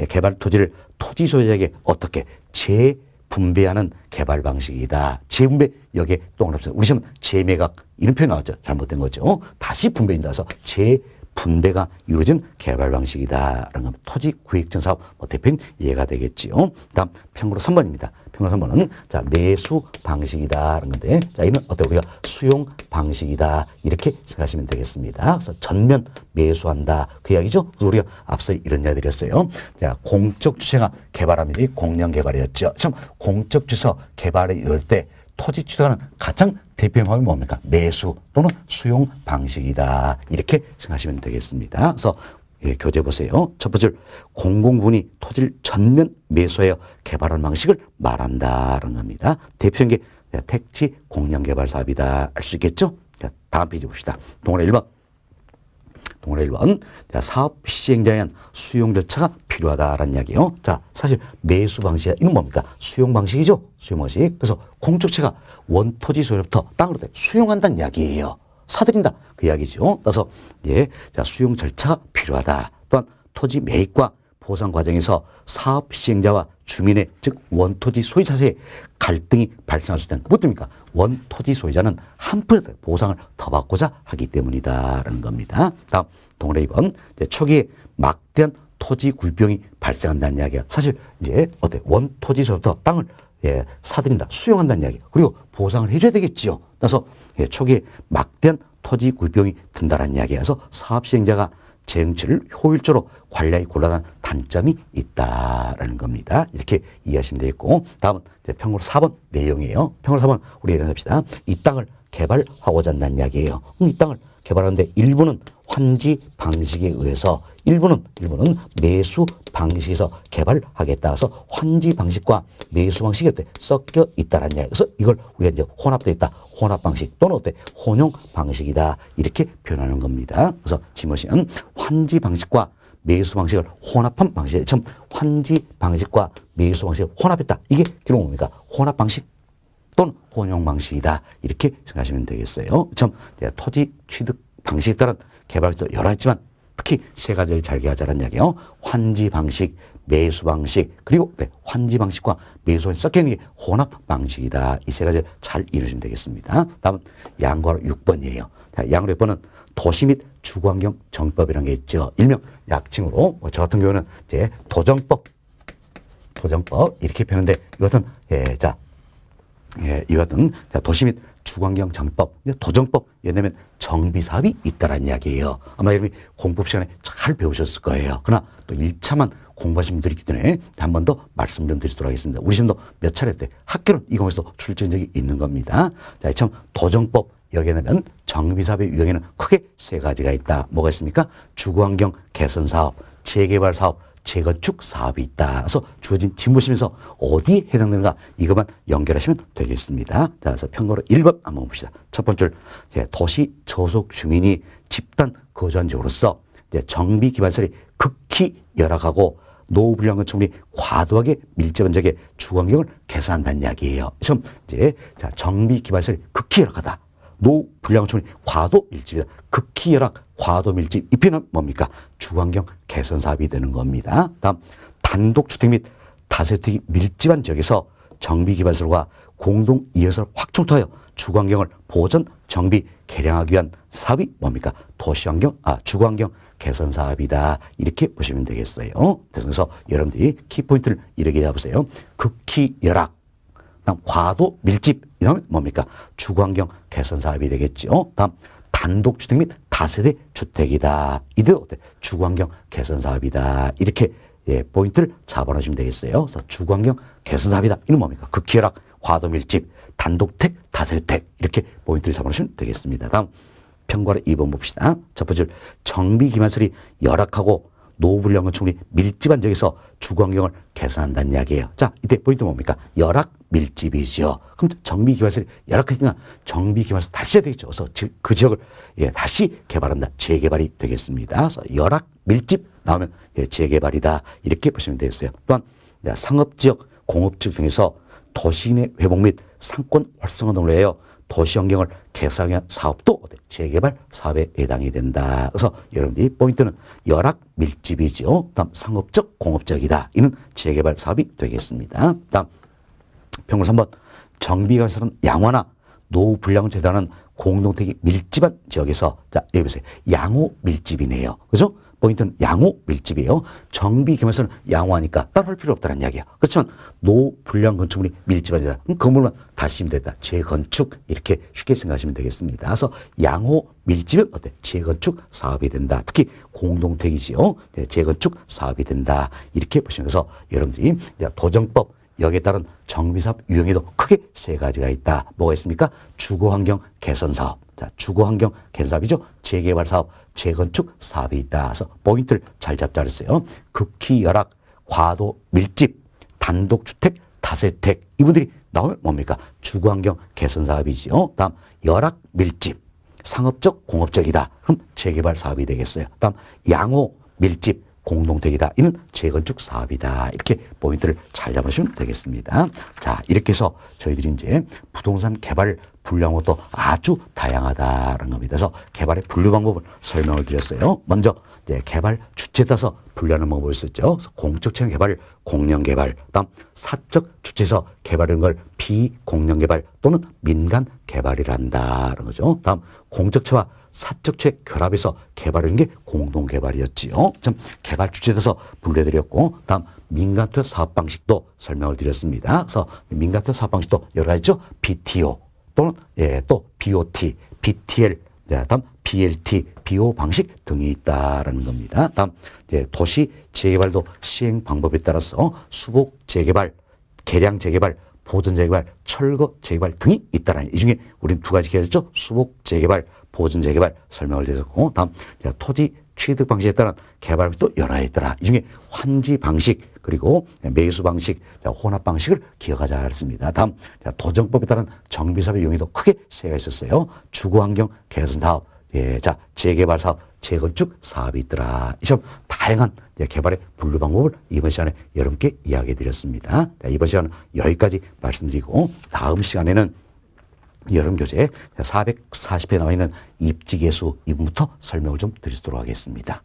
개발 토지를 토지 소유자에게 어떻게 재분배하는 개발 방식이다. 재분배 여기에 동그라미 우리 시험 재매각 이런 표현 나왔죠. 잘못된 거죠. 다시 분배인다 해서 재분배가 이루어진 개발 방식이다라는 겁니다. 토지 구획전 사업 대표인 이해가 되겠지요. 다음 평고로 3번입니다. 평고로 3번은 자 매수 방식이다라는 건데 자 이는 어때 우리가 수용 방식이다 이렇게 생각하시면 되겠습니다. 그래서 전면 매수한다 그 이야기죠. 그래서 우리가 앞서 이런 이야기 드렸어요. 자 공적 주체가 개발합니다. 공영 개발이었죠. 참 공적 주체가 개발을 이룰 때 토지 취득하는 가장 대표적인 방법이 뭡니까? 매수 또는 수용 방식이다. 이렇게 생각하시면 되겠습니다. 그래서 교재 보세요. 첫 번째 공공분이 토지를 전면 매수하여 개발하는 방식을 말한다는 겁니다. 대표적인 게 택지 공영개발 사업이다. 알 수 있겠죠? 자, 다음 페이지 봅시다. 동그라미 1번. 동그라미 1번. 자, 사업 시행자에 의한 수용 절차가 필요하다라는 이야기예요. 자, 사실 매수 방식, 이건 뭡니까? 수용 방식이죠? 수용 방식. 그래서 공적체가 원토지 소유로부터 땅으로 수용한다는 이야기예요. 사들인다. 그 이야기죠. 따라서, 자, 수용 절차가 필요하다. 또한 토지 매입과 보상 과정에서 사업 시행자와 주민의 즉 원토지 소유자 사이에 갈등이 발생할 수 있다는 뭐 때문입니까? 원토지 소유자는 한푼에 보상을 더 받고자 하기 때문이다라는 겁니다. 다음 동그라미 2번 초기에 막대한 토지 구입 비용이 발생한다는 이야기야. 사실 이제 어때 원토지 소유부터 땅을 사들인다, 수용한다는 이야기. 그리고 보상을 해줘야 되겠지요. 그래서 초기에 막대한 토지 구입 비용이 든다는 이야기여서 사업 시행자가 재정치를 효율적으로 관리하기 곤란한 단점이 있다라는 겁니다. 이렇게 이해하시면 되겠고 다음은 평고로 4번 내용이에요. 평고로 4번 우리 예를 합시다. 이 땅을 개발하고자 한다는 이야기예요. 이 땅을 개발하는데 일부는 환지 방식에 의해서 일부는 매수 방식에서 개발하겠다 해서 환지 방식과 매수 방식이 어때? 섞여 있다는 이야기. 그래서 이걸 우리가 이제 혼합되어 있다. 혼합 방식 또는 어때? 혼용 방식이다. 이렇게 표현하는 겁니다. 그래서 지모시는 환지 방식과 매수 방식을 혼합한 방식. 참 환지 방식과 매수 방식을 혼합했다. 이게 결국 뭡니까? 혼합 방식 또는 혼용 방식이다. 이렇게 생각하시면 되겠어요. 참 토지 취득 방식에 따른 개발도 여러 있지만 특히 세 가지를 잘 기억하자는 이야기예요. 환지 방식, 매수 방식, 그리고 환지 방식과 매수 방식 섞여 있는 게 혼합 방식이다. 이 세 가지를 잘 이루시면 되겠습니다. 다음은 양과로 6번이에요. 양으로 6번은 도시 및 주거환경 정법이라는 게 있죠. 일명 약칭으로 저 같은 경우는 이제 도정법 이렇게 표현하는데 이것은 이것은 도시 및 주거환경 정법, 도정법, 왜냐면 정비사업이 있다라는 이야기예요. 아마 여러분이 공법 시간에 잘 배우셨을 거예요. 그러나 또 1차만 공부하신 분들이 있기 때문에 한 번 더 말씀 좀 드리도록 하겠습니다. 우리 시험도 몇 차례 때 학교는 이 공에서도 출제한 적이 있는 겁니다. 자, 참 도정법 여기에는 정비사업의 유형에는 크게 세 가지가 있다. 뭐가 있습니까? 주거환경 개선 사업, 재개발 사업, 재건축 사업이 있다. 그래서 주어진 지문 보시면서 어디에 해당되는가 이것만 연결하시면 되겠습니다. 자, 그래서 편거로 1번 한번 봅시다. 첫 번째, 도시 저속 주민이 집단 거주한 지역으로서 정비 기반시설이 극히 열악하고 노후 불량 건축물이 과도하게 밀집한 지역의 주거 환경을 개선한다는 이야기예요. 그래서 이제 자, 정비 기반시설이 극히 열악하다. 노후 불량 건축물이 과도 밀집이다. 극히 열악, 과도 밀집. 이 표현은 뭡니까? 주거 환경 개선 사업이 되는 겁니다. 다음, 단독주택 및 다세대주택이 밀집한 지역에서 정비 기반시설과 공동 이해설 확충을 통하여 주거 환경을 보전, 정비, 개량하기 위한 사업이 뭡니까? 주거 환경 개선 사업이다. 이렇게 보시면 되겠어요. 그래서 여러분들이 키포인트를 이렇게 잡으세요. 극히 열악, 다음 과도 밀집, 이 다음에 뭡니까? 주거 환경 개선 사업이 되겠죠. 다음 단독주택 및 다세대 주택이다. 이들 어때? 주거 환경 개선 사업이다. 이렇게 포인트를 잡아놓으시면 되겠어요. 그래서 주거 환경 개선 사업이다. 이는 뭡니까? 극히 열악, 과도 밀집, 단독주택, 다세대주택 이렇게 포인트를 잡아놓으시면 되겠습니다. 다음 편과를 2번 봅시다. 첫 번째, 정비 기반시설이 열악하고 노후 불량 건축물이 밀집한 지역에서 주거 환경을 개선한다는 이야기예요. 자, 이때 포인트 뭡니까? 열악, 밀집이죠. 그럼 정비 기반시설이 열악하니까 정비 기반시설 다시 해야 되겠죠. 그래서 그 지역을 다시 개발한다. 재개발이 되겠습니다. 그래서 열악, 밀집 나오면 재개발이다. 이렇게 보시면 되겠어요. 또한 상업지역, 공업지역 등에서 도시인의 회복 및 상권 활성화 등을 위하여 도시 환경을 개선하기 위한 사업도 재개발 사업에 해당이 된다. 그래서 여러분들이 포인트는 열악 밀집이죠. 다음 상업적 공업적이다. 이는 재개발 사업이 되겠습니다. 다음 평균 3번 정비관시설은 양호나 노후 불량을 제도하는 공동택이 밀집한 지역에서 자 여기 보세요. 양호 밀집이네요. 그죠? 포인트는 양호 밀집이에요. 정비 기반시설은 양호하니까 따로 할 필요 없다는 이야기야. 그렇지만 노후 불량 건축물이 밀집한 지역이다. 그럼 건물만 다시 하면 됐다. 재건축 이렇게 쉽게 생각하시면 되겠습니다. 그래서 양호 밀집은 어때? 재건축 사업이 된다. 특히 공동택이지요. 재건축 사업이 된다. 이렇게 보시면서 여러분들이 도정법 여기에 따른 정비사업 유형에도 크게 세 가지가 있다. 뭐가 있습니까? 주거환경 개선사업. 자, 주거환경 개선사업이죠. 재개발 사업, 재건축 사업이 있다. 그래서 포인트를 잘 잡자 그랬어요. 극히 열악, 과도 밀집, 단독주택, 다세택. 이분들이 나오면 뭡니까? 주거환경 개선사업이지요. 다음 열악, 밀집, 상업적, 공업적이다. 그럼 재개발 사업이 되겠어요. 다음 양호, 밀집, 공동택이다. 이는 재건축 사업이다. 이렇게 포인트를 잘 잡으시면 되겠습니다. 자, 이렇게 해서 저희들이 이제 부동산 개발 분류하고도 아주 다양하다는 겁니다. 그래서 개발의 분류 방법을 설명을 드렸어요. 먼저 개발 주체에 따라서 분류하는 방법을 썼죠. 공적 채용 개발, 공영 개발, 다음 사적 주체에서 개발하는 걸 비공영 개발 또는 민간 개발이란다는 거죠. 다음 공적체와 사적체 결합해서 개발하는 게 공동개발이었지요. 좀 개발 주체에 대해서 분류해드렸고 다음 민간투자 사업 방식도 설명을 드렸습니다. 그래서 민간투자 사업 방식도 여러 가지죠. BTO 또는 또 BOT, BTL, 다음 BLT, BO 방식 등이 있다라는 겁니다. 다음 도시 재개발도 시행 방법에 따라서 수복 재개발, 개량 재개발, 보전 재개발, 철거 재개발 등이 있다라는 이 중에 우리는 두 가지 기억했죠. 수복 재개발, 보전 재개발 설명을 드렸고 다음 토지 취득 방식에 따른 개발이 또 여러 가지 있더라. 이 중에 환지 방식 그리고 매수 방식, 혼합 방식을 기억하자 했습니다. 다음 도정법에 따른 정비사업의 용의도 크게 세 가지 있었어요. 주거환경 개선 사업, 자 재개발 사업, 재건축 사업이 있더라. 이처럼 다양한 개발의 분류 방법을 이번 시간에 여러분께 이야기해 드렸습니다. 이번 시간은 여기까지 말씀드리고 다음 시간에는 여름 교재 440회 나와 있는 입지계수 이분부터 설명을 좀 드리도록 하겠습니다.